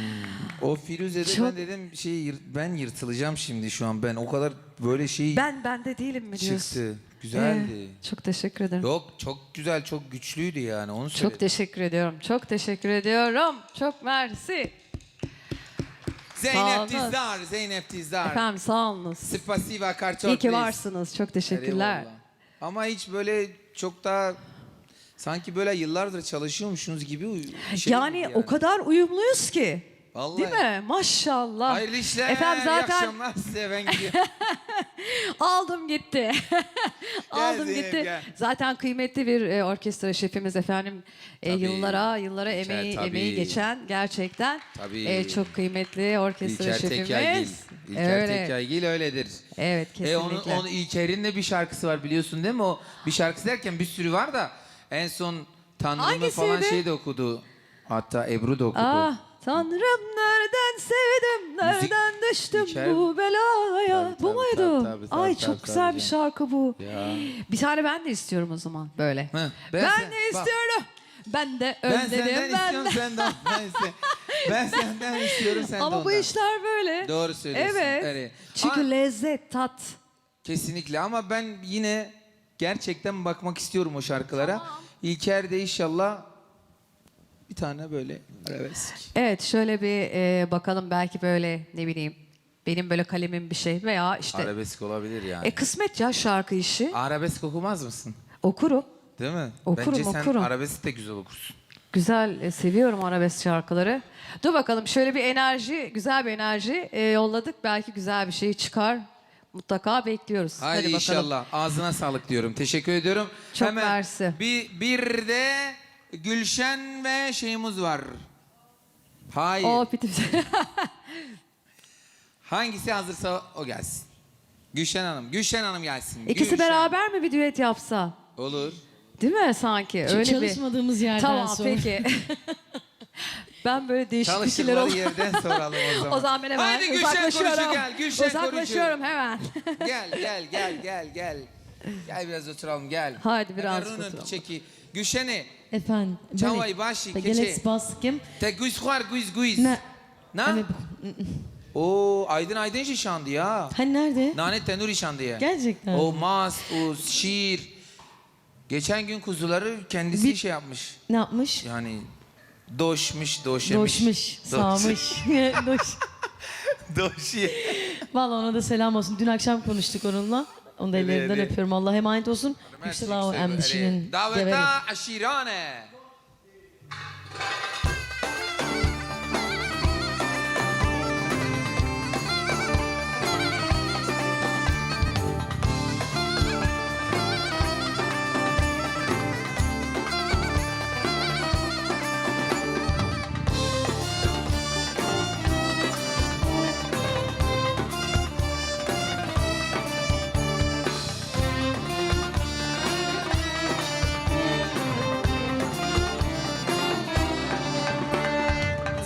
O Firuze'de Çok- ben dedim ben yırtılacağım şimdi şu an. Ben o kadar böyle Bende değilim mi diyorsun? çıktı. Güzeldi. Çok teşekkür ederim. Yok, çok güzel, çok güçlüydü yani, onu söyledim. Çok teşekkür ediyorum. Çok teşekkür ediyorum. Çok mersi. Sağ Zeynep olun. Dizdar, Zeynep Dizdar. Efendim sağ olunuz. Spasiba karçot. İyi ki varsınız. Çok teşekkürler. Ama hiç böyle çok daha sanki böyle yıllardır çalışıyormuşsunuz gibi bir şey Yani gibi o kadar uyumluyuz ki. Vallahi. Değil mi? Maşallah. Hayırlı işler. Efendim İyi zaten akşamlar size, ben gidiyorum. aldım gitti. Aldım Zeynep, gitti. gel. Zaten kıymetli bir orkestra şefimiz efendim. Tabii. Yıllara İlker, emeği tabii. geçen gerçekten Tabii. çok kıymetli orkestra İlker şefimiz. Tekyagil. İlker Öyle. Tekyagil öyledir. Evet kesinlikle. Onun İlker'in de bir şarkısı var, biliyorsun değil mi? O bir şarkısı derken bir sürü var da en son Tanrım'ı Hangisiydi? falan şey de okudu. Hatta Ebru da okudu. Ah Tanrım nereden sevdim, nereden düştüm İlker- bu belaya. Tabii, Bu muydu? tabii, Ay tabii, çok tabii, güzel tabii bir canım. şarkı bu. Ya. Bir tane ben de istiyorum o zaman böyle. Heh, ben sen- de bak. istiyorum. Ben de Ben özledim. senden istiyorum, senden. Ben senden istiyorum, sen de Ama bu ondan. işler böyle. Doğru söylüyorsun. Evet. Öyle. Çünkü Ama- lezzet, tat. Kesinlikle, ama ben yine gerçekten bakmak istiyorum o şarkılara. İlker de inşallah bir tane böyle arabesk. Evet şöyle bir bakalım belki böyle ne bileyim benim böyle kalemim bir şey veya işte Arabesk olabilir yani. kısmet ya şarkı işi. Arabesk okumaz mısın? Okurum. Değil mi? Okurum, Bence sen okurum. arabesk de güzel okursun. Güzel, seviyorum arabesk şarkıları. Dur bakalım şöyle bir enerji, güzel bir enerji yolladık. Belki güzel bir şey çıkar. Mutlaka bekliyoruz. Haydi bakalım. inşallah. Ağzına sağlık diyorum. Teşekkür ediyorum. Çok mersi. Bir de Gülşen ve şeyimiz var. Hayır. O piti. Hangisi hazırsa o gelsin. Gülşen Hanım. Gülşen Hanım gelsin. İkisi Gülşen. beraber mi bir düet yapsa? Olur. Değil mi sanki? Öyle bir. Çalışmadığımız yerden Tamam sonra. peki. Ben böyle değişik fikirler Çalıştıkları alıyorum. yerden soralım o zaman. O zaman ben hemen Haydi Gülşen uzaklaşıyorum. Korucu gel. Gülşen Uzaklaşıyorum hemen. Gel. Gel biraz oturalım gel. Haydi biraz Hemen oturalım. Çeki. Gülşen'i. Efendim. Çavay başı keçe. Gelek baskim. Te güz xwar güz. Ne? Na? Oo Aydın şişandı ya. Hani nerede? Nane tenur işandı ya. Gerçekten. O mas, o şiir. Geçen gün kuzuları kendisi şey yapmış. Ne yapmış? Yani doşmuş, doşemiş. Doşmuş, sağmış. Doş. Doşi. Vallahi ona da selam olsun. Dün akşam konuştuk onunla. Onu da ellerinden evet. öpüyorum. Allah'a emanet olsun. Yüksel Ağa Emdişi'nin Daveta deveri. aşirane.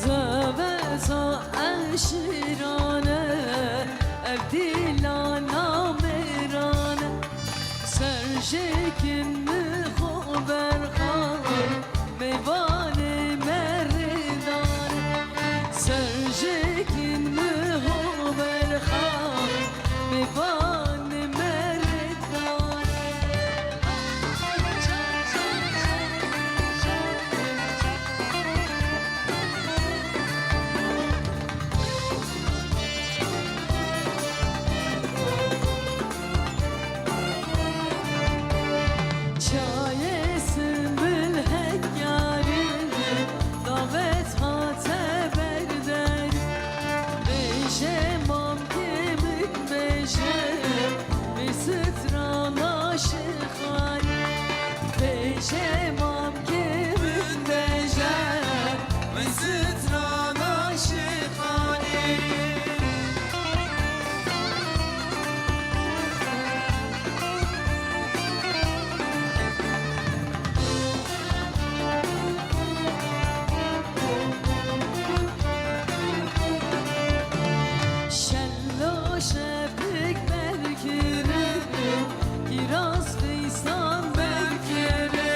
Zaveta eşirane Evdilana merane Serjekin mühaber khan Meyvane merdane Serjekin mühaber khan Meyvane merdane Çayesin bülhek yarim Davet hate berder Beşemam kemik beşe Visitrana şıkhar Beşemam kemik beşe Visitrana şıkhar Şello şepik berkire Kiraz feysan berkire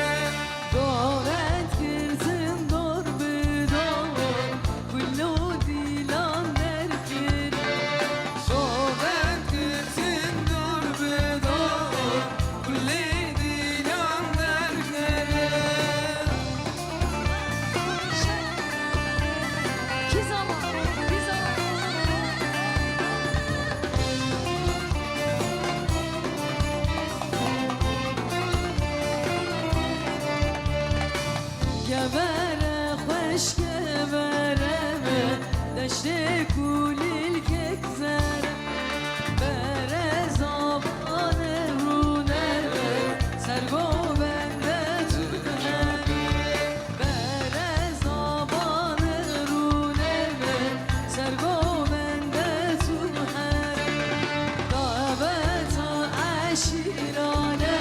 بره خشک بره دشت کولیل که زره بره زبان رونه سرگو بنده تونه بره زبان رونه سرگو بنده تونه دعوت عشیرانه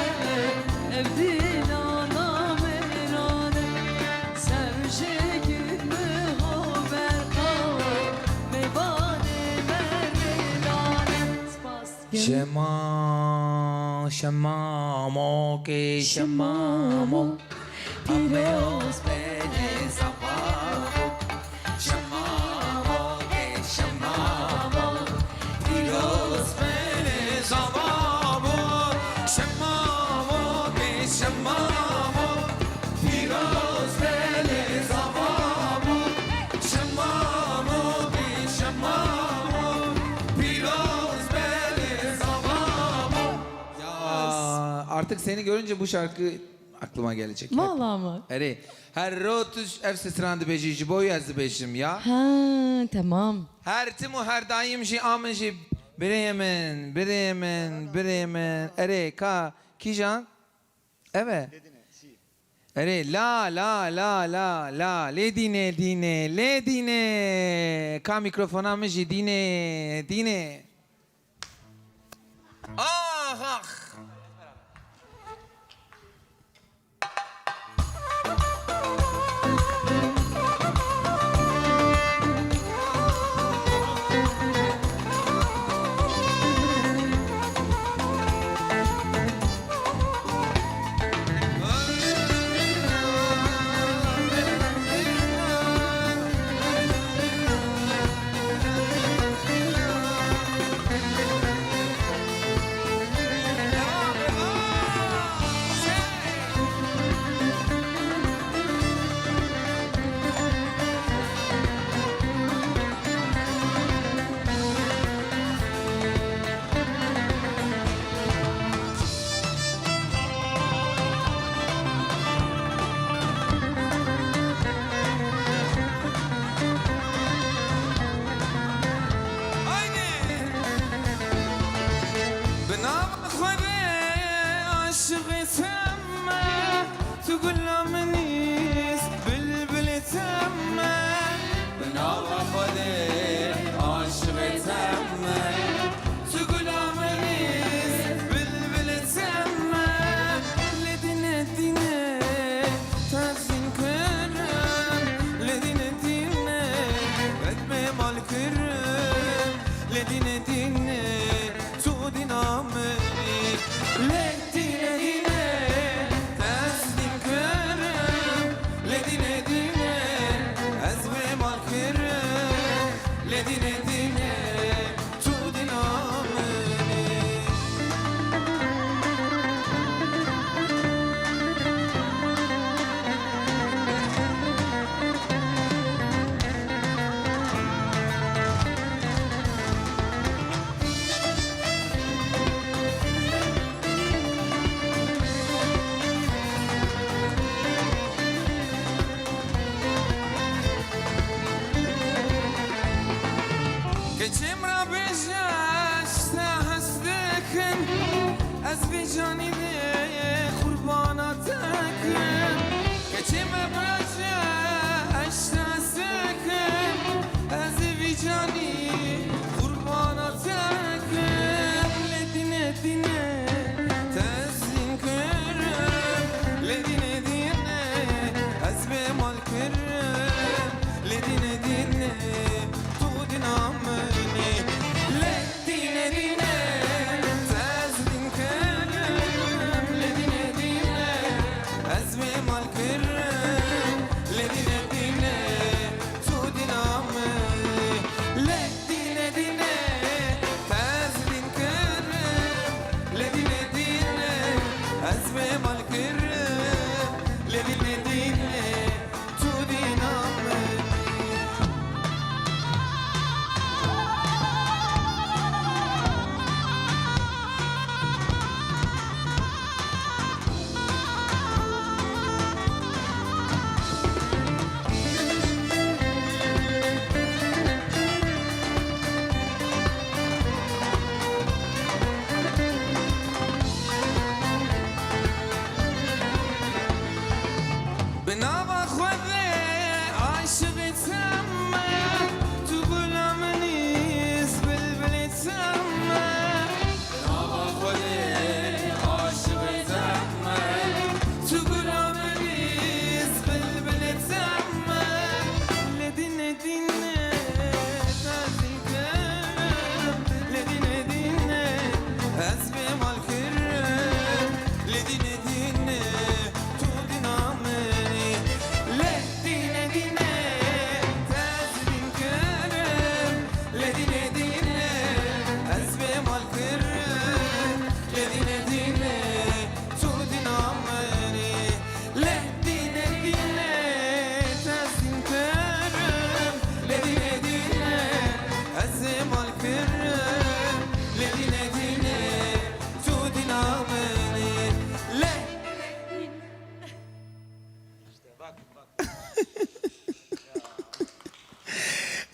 evdilana merane serşegin mühaber kava meyvane merane spas شما شما که شما piros beni sabah şema ke şema firoz beni sabah şema ke şema firoz beni sabah şema ke şema firoz beni sabah. Ya artık seni görünce bu şarkı aklıma gelecek. hep. Vallahi mı? Eri, her rotuş evse strandı bejici boyu yazdı beşim ya. Ha tamam. Her timu her daim ji amın ji bireyemen. Eri ka kijan? Evet. Eri la ledine ka mikrofona mı ji dine. Ah.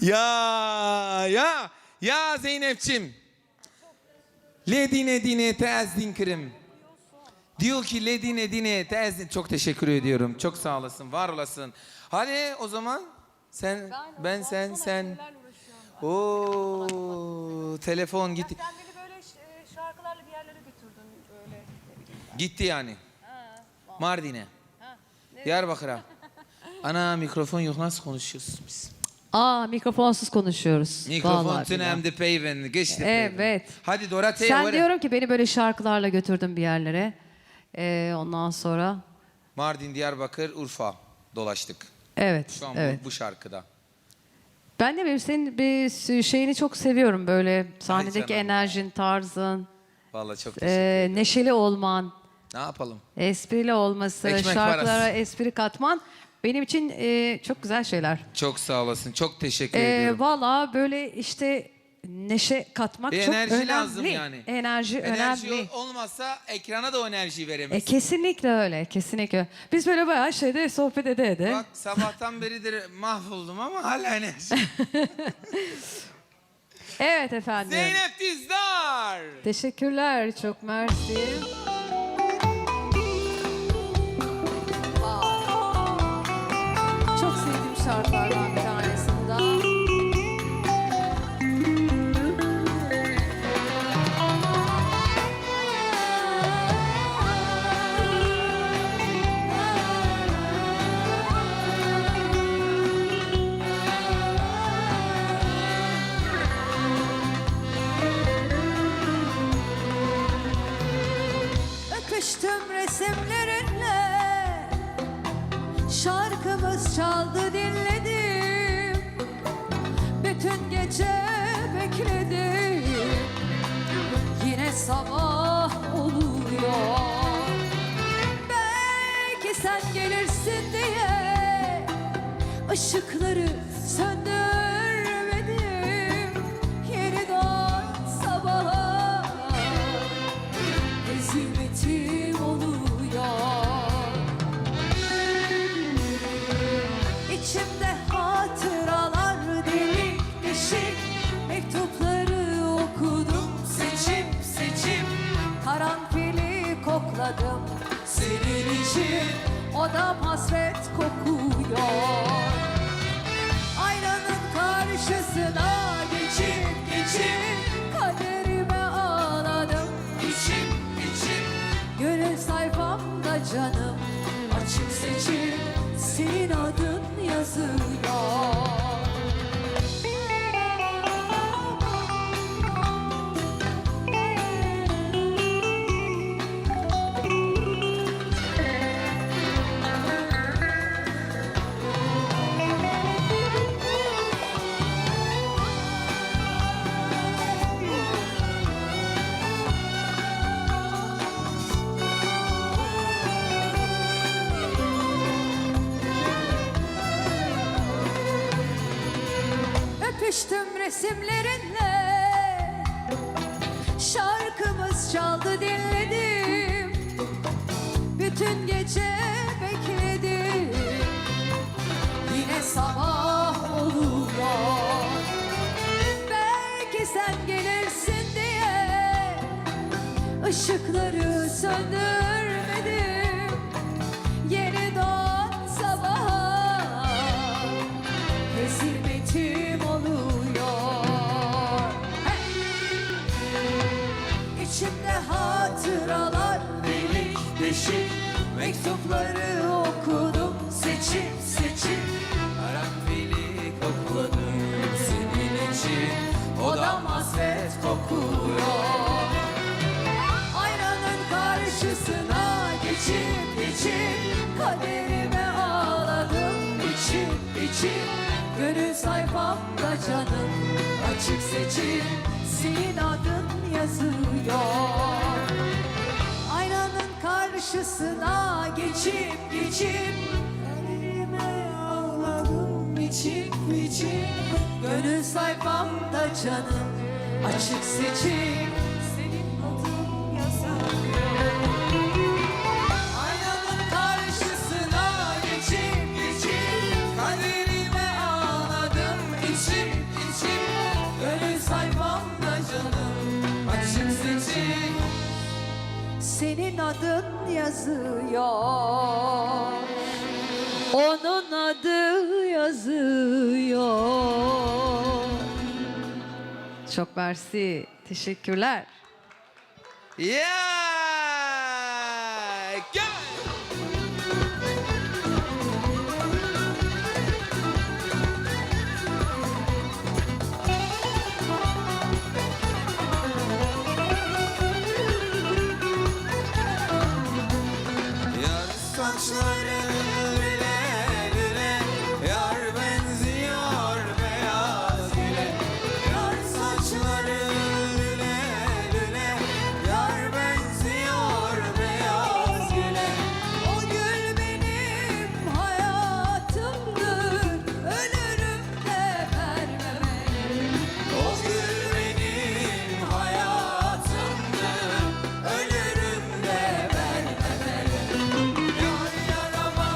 Ya Zeynep'ciğim. Ledine tezdin kırım. Diyor ki ledine tezdin. Çok teşekkür ediyorum. Çok sağ olasın, var olasın. Hadi o zaman sen, sen. Oo, telefon gitti. Sen beni böyle şarkılarla bir yerlere götürdün böyle. Gitti yani. Mardin'e. Diyarbakır'a. Ana mikrofon yok, nasıl konuşuyoruz biz? Mikrofonsuz konuşuyoruz. Mikrofon Vallahi tünem de peyven. Geçti. Evet. Hadi Dorothea. Sen diyorum ki beni böyle şarkılarla götürdün bir yerlere. Ondan sonra Mardin, Diyarbakır, Urfa dolaştık. evet. Şu an evet. bu şarkıda. Ben de senin bir şeyini çok seviyorum böyle sahnedeki canım. enerjin, tarzın, Vallahi çok teşekkür ederim. neşeli olman, Ne yapalım? esprili olması, Ekmek şarkılara parası. espri katman benim için çok güzel şeyler. Çok sağ olasın. Çok teşekkür ediyorum. Valla böyle işte neşe katmak Bir çok enerji önemli. lazım yani. Enerji önemli. olmazsa ekrana da o enerjiyi veremez. Kesinlikle öyle, kesinlikle. Biz böyle bayağı şeyde sohbet ede. Bak sabahtan beridir mahvoldum ama hala enerji. Evet efendim. Zeynep Dizdar. Teşekkürler, çok mersi. Çok sevdiğim şarkılardan bir tanesi bu da. Öpüştüm resimlerinle, şarkımız çaldı dinledim, bütün gece bekledim, yine sabah oluyor. Belki sen gelirsin diye ışıkları söndürmedim, yeniden sabaha hizmetim oluyor. İçimde hatıralar delik deşik, mektupları okudum seçip seçip, karanfili kokladım senin için, odam hasret kokuyor. Aynanın karşısına geçip kaderime ağladım içim. Gönül sayfamda canım açık seçik, senin adın yazıyor. Öpüştüm resimlerinle, şarkımız çaldı dinledim, bütün gece bekledim, yine sabah oluyor. Belki sen gelirsin diye ışıkları söndürmedim, yeniden sabaha hizmetim oluyor. İçimde hatıralar delik deşik, mektupları okudum seçip seçip, Karanfili kokladım senin için, odam hasret kokuyor. aynanın karşısına geçip kaderime ağladım içip, gönül sayfamda canım açık seçip, senin adın yazıyor. Aynanın karşısına geçip kaderime ağladım içip, gönül sayfamda canım açık seçip, senin adın yazıyor. Aynanın karşısına geçip kaderime ağladım içip, adın yazıyor. Onun adı yazıyor. Çok mersi. Teşekkürler. Yeah! Gel! Yar saçları lüle lüle, yar benziyor beyaz güle. Yar saçları lüle lüle, yar benziyor beyaz güle. O gül benim hayatımdır, ölürüm de vermem. O gül benim hayatımdır, ölürüm de vermem. Yar yarama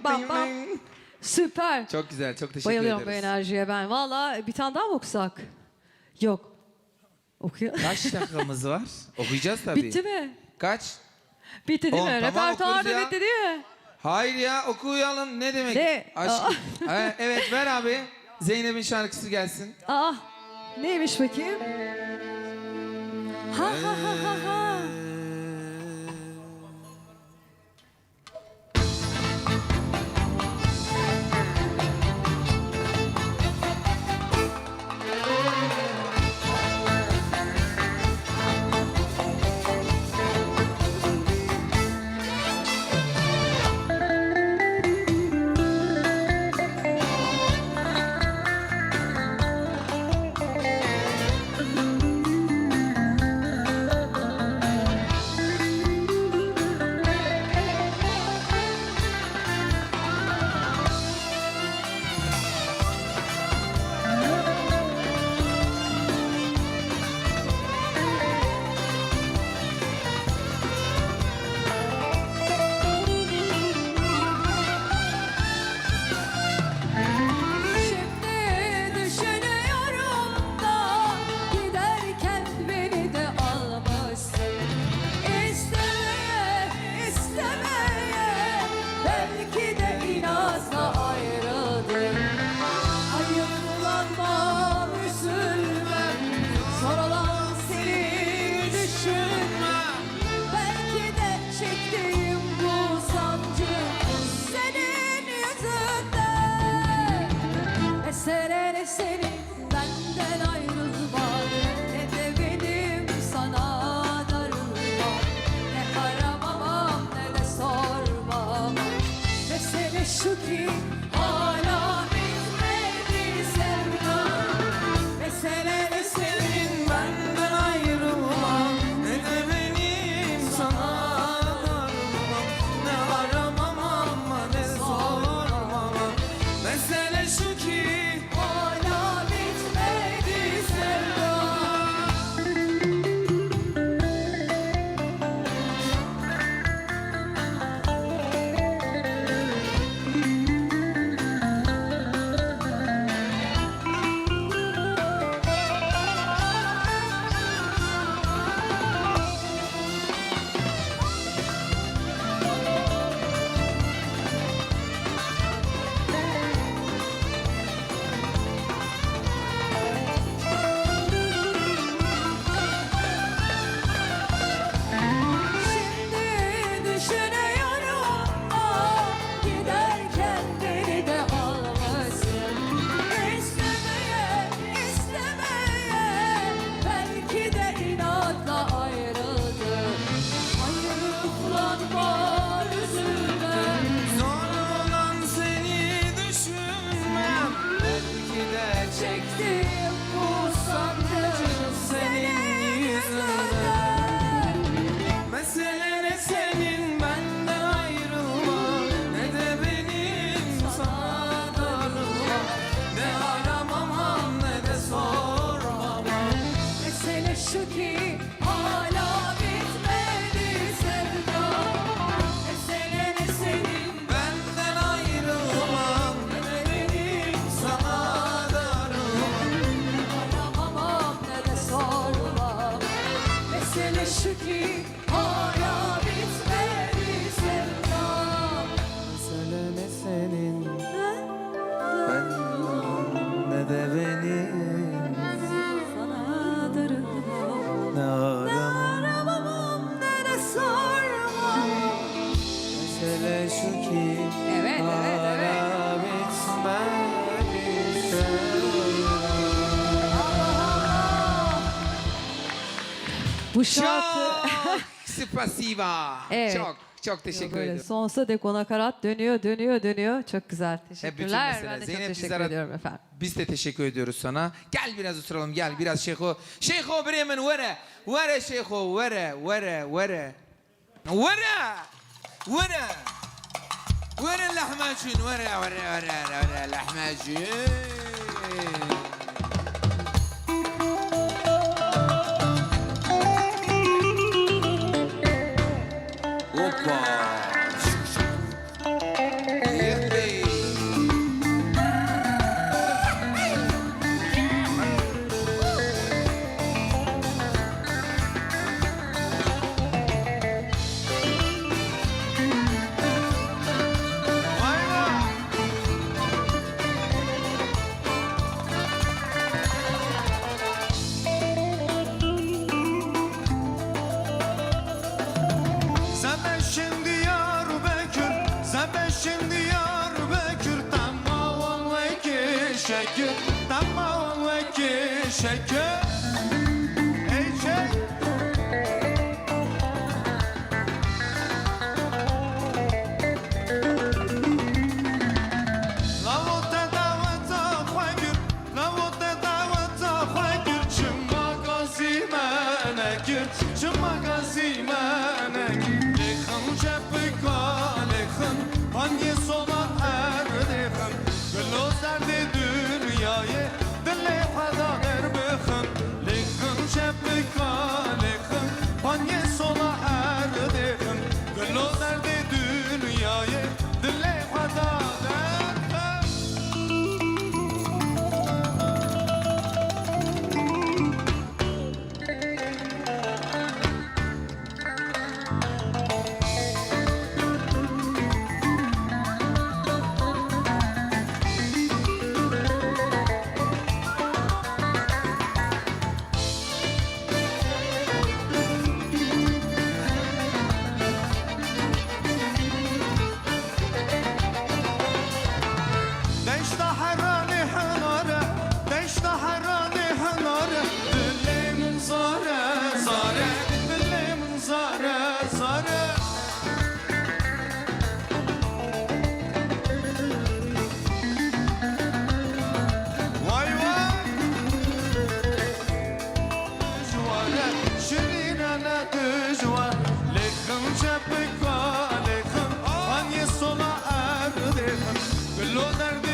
Bam bam. Süper. Çok güzel, çok teşekkür Bayılıyorum bu ederiz. enerjiye ben. Valla bir tane daha mı okusak? Yok. Okuyor. Kaç dakikamız var? Okuyacağız tabii. Bitti mi? Kaç? Bitti değil 10, mi? tamam, Repertuar da okuruz ya. bitti değil mi? Hayır ya, okuyalım. Ne demek? Ne? Aşk. Evet, ver abi. Zeynep'in şarkısı gelsin. Aa, neymiş bakayım? Ha ha ha ha ha. Şimdi düşünüyorum da giderken beni de almışsın. İstemeye, istemeye belki de inatla ayrıldık. Ayıplanmam, üzülmem, sorulan seni düşünmem. Belki de çektiğim bu sancı senin yüzünden. Mesele ne senin benden ayrılmak, ne de benim sana darılmak. Ne aramamam ne de sormam. Mesele şu ki hala bitmedi sevdam. Mesele ne senin benden ayrılmak, ne de benim sana darılmak. Ne aramamam ne sormam. Mesele şu ki hala bitmedi sevdam. Şimdi düşünüyorum da giderken beni de almışsın. İstemeye, istemeye belki de inatla ayrıldık. Ayıplanma, üzülmem. Zor olan seni düşünmem. Belki de Çektiğim bu sancı senin yüzünden. Mesele ne senin benden ayrılmak, ne de benim sana darılmak. Ne aramamam ne de sormamam. Mesele şu ki hala bitmedi sevdam. Mesele ne senin Benden ayrılmak, ne de benim sana darılmak. aramamam ne de sormam. Mesele şu ki hala bitmedi sevdam. Mesele ne senin benden, ne de benim Sana darılmam. ne aramam. Aramamam ne de sormam. Mesele şu ki Evet, evet, evet. hala bitmedi sevdam. Bu şarkı Çok spasiba. Evet. Çok teşekkür böyle ederim. sonsuza dek ona karat dönüyor, dönüyor, dönüyor. Çok güzel. Teşekkürler. mesele. Ben de Zeynep, çok biz teşekkür ara- ediyorum efendim. Biz de teşekkür ediyoruz sana. Gel biraz oturalım gel biraz Şeyho. Şeyho Bremen vere. Vere Şeyho vere vere vere. Vere. Vere. Vere lahmacun vere vere vere vere lahmacun. Hoppa. şeker tamam ki şeker ey şeker Lavote davata khagir lavote davata khagir chuma gazimanakir chuma gazimanakir lekham chapka lekham hangi sola erdekham glo derde dünyayı dille fada erbekham lekham chapka lekham hangi sola erdekham glo derde dünyayı dille fada erbekham دشت حراني حنارة دشت حراني حنارة دلي من زارة زارة دلي من زارة زارة واي واي جوارة شيرين أنا تجوار لكم شبكة لكم هني صلاة أردكم كله درد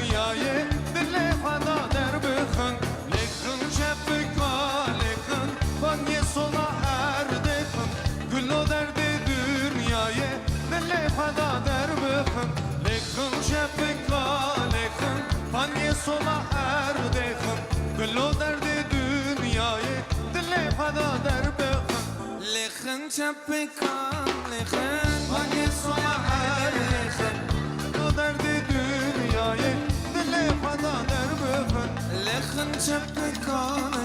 dünyayı dille fada derbıkın lekın şefika lekın bangi sola erdekın güllo derdi dünyayı dille fada derbıkın lekın şefika lekın bangi sola erdekın güllo derdi dünyayı dille fada derbıkın lekın şefika lekın bangi sola erdekın güllo derdi dünyayı dille fada derbıkın lekın şefika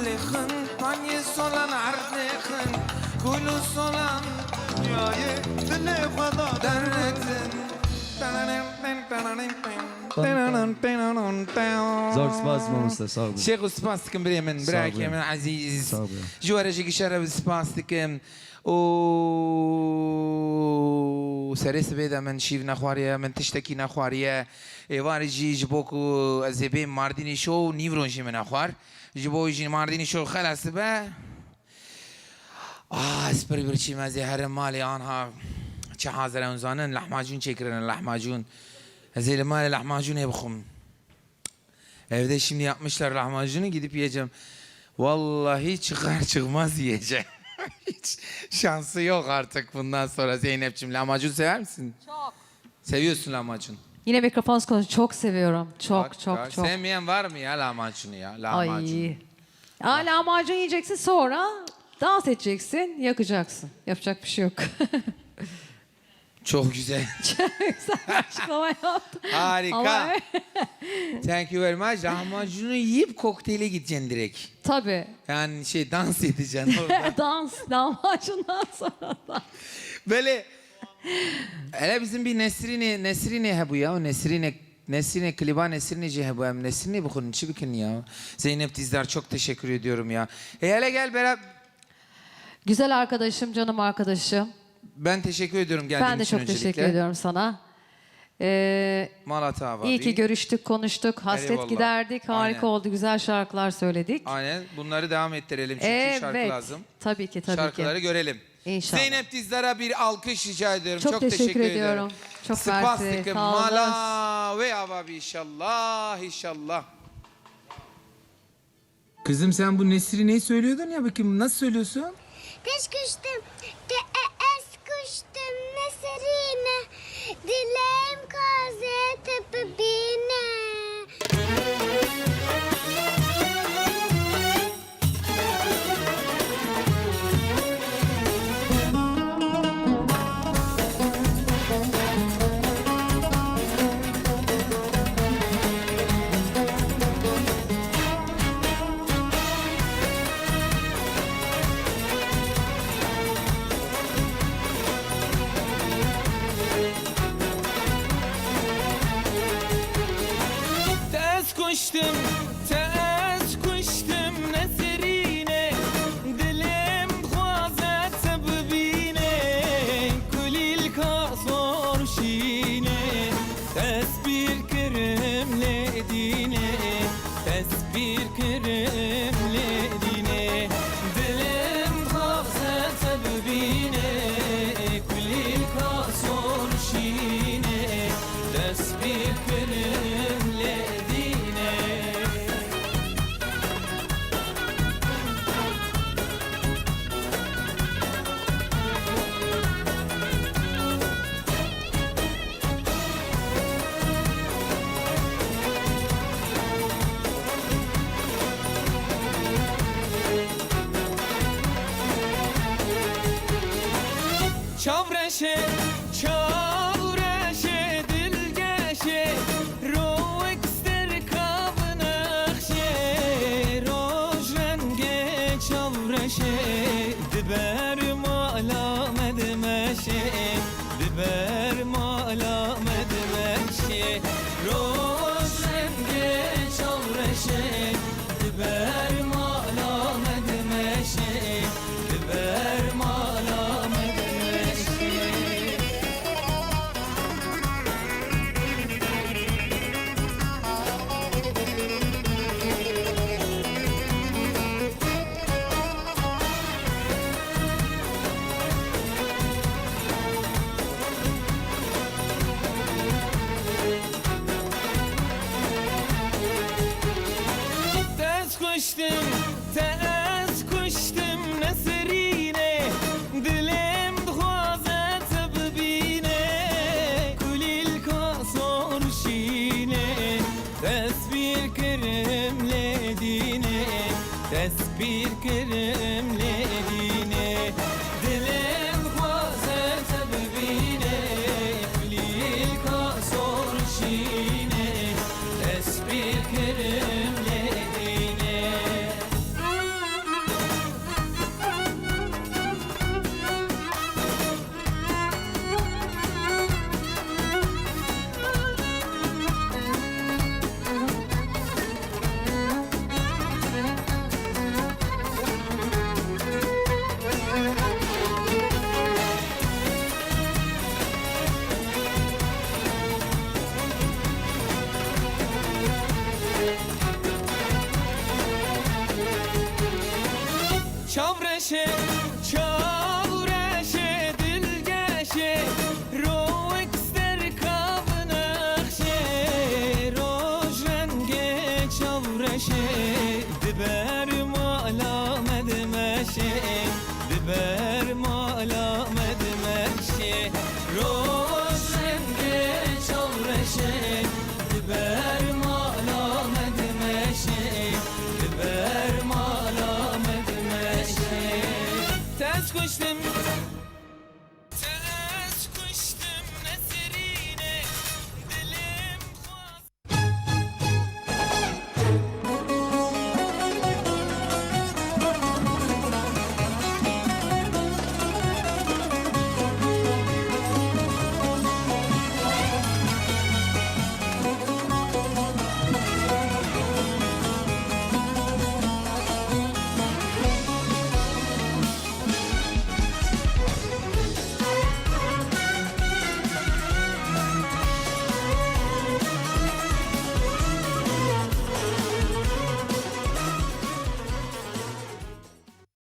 lekın bangi sola erdekın güllo sola dünyayı dille fada derbıkın Zor spazmamız da sağ olun. شيخ سباستكم بريمن براك يا من عزيز صابر. جوارجيك شرب سباستكم و سرس بيدا من شيف نخواريا من تشتكي نخواريا وارجي جبوكو الزبين مارديني شو نيفرونجي من اخوار جبوجي مارديني شو خلاص با اسبر برشي مازي هرم مالي انها چه حاضر اونزانن لحماجون çekiren lahmacun ezeli mali lahmacun yebkhum evde şimdi yapmışlar lahmacunu gidip yiyeceğim vallahi çıkar çıkmaz yiyeceğim hiç şansı yok artık bundan sonra Zeynep'ciğim lahmacun sever misin? Çok. Seviyorsun lahmacun. Yine mikrofon konusu çok seviyorum. Çok Bak, çok bak. çok. Sevmeyen var mı ya lahmacunu ya? Lahmacun. Ay. Ya lahmacun yiyeceksin sonra dans edeceksin, yakacaksın. Yapacak bir şey yok. Çok güzel. Güzel açıklama yaptım. Harika. Ama- Thank you very much. Lahmacunu yiyip kokteyle gideceksin direkt. Tabii. Yani dans edeceksin orada. Dans, lahmacundan sonra dans. Böyle hele bizim bir Nesrine he bu ya. Nesrine kliba Nesrine he bu hem Nesrine bu konun çibikin ya. Zeynep Dizdar çok teşekkür ediyorum ya. Hele gel beraber. Güzel arkadaşım, canım arkadaşım. Ben teşekkür ediyorum geldiğin Ben de için çok öncelikle. teşekkür ediyorum sana. Malata abi. İyi ki görüştük, konuştuk, hasret Eyvallah. giderdik. Harika Aynen. oldu, güzel şarkılar söyledik. Aynen. Bunları devam ettirelim çünkü şarkı lazım. Tabii ki, tabii Şarkıları ki. görelim. İnşallah. Zeynep Dizdar'a bir alkış rica ediyorum. Çok teşekkür ediyorum. Çok mersi. Spastik Sağ olun. mala ve avabi inşallah inşallah. Kızım sen bu Nesrine'yi söylüyordun ya bakayım nasıl söylüyorsun? Teş kuştum, es kuştum neserine, dileğim kaze tepe bine. çavreşe çavreşe dilgeşe roek ster kavnaşe rojenge çavreşe diber mala medmeşe diber mala medmeşe rojenge çavreşe diber mala medmeşe diber mala medmeşe. Tez kuştum nesrine dilim dxwazet bibine kulil kasor şine tesbir kerim ledine tesbir kerim ledine dilim dxwazet bibine kulil kasor şine tesbir kerim ledine. Çavreşe çavreşe dilgeşe roek ster kavnaşe rojenge çavreşe diber mala medmeşe diber mala medmeşe rojenge çavreşe diber mala medmeşe diber mala medmeşe. Tez kuştum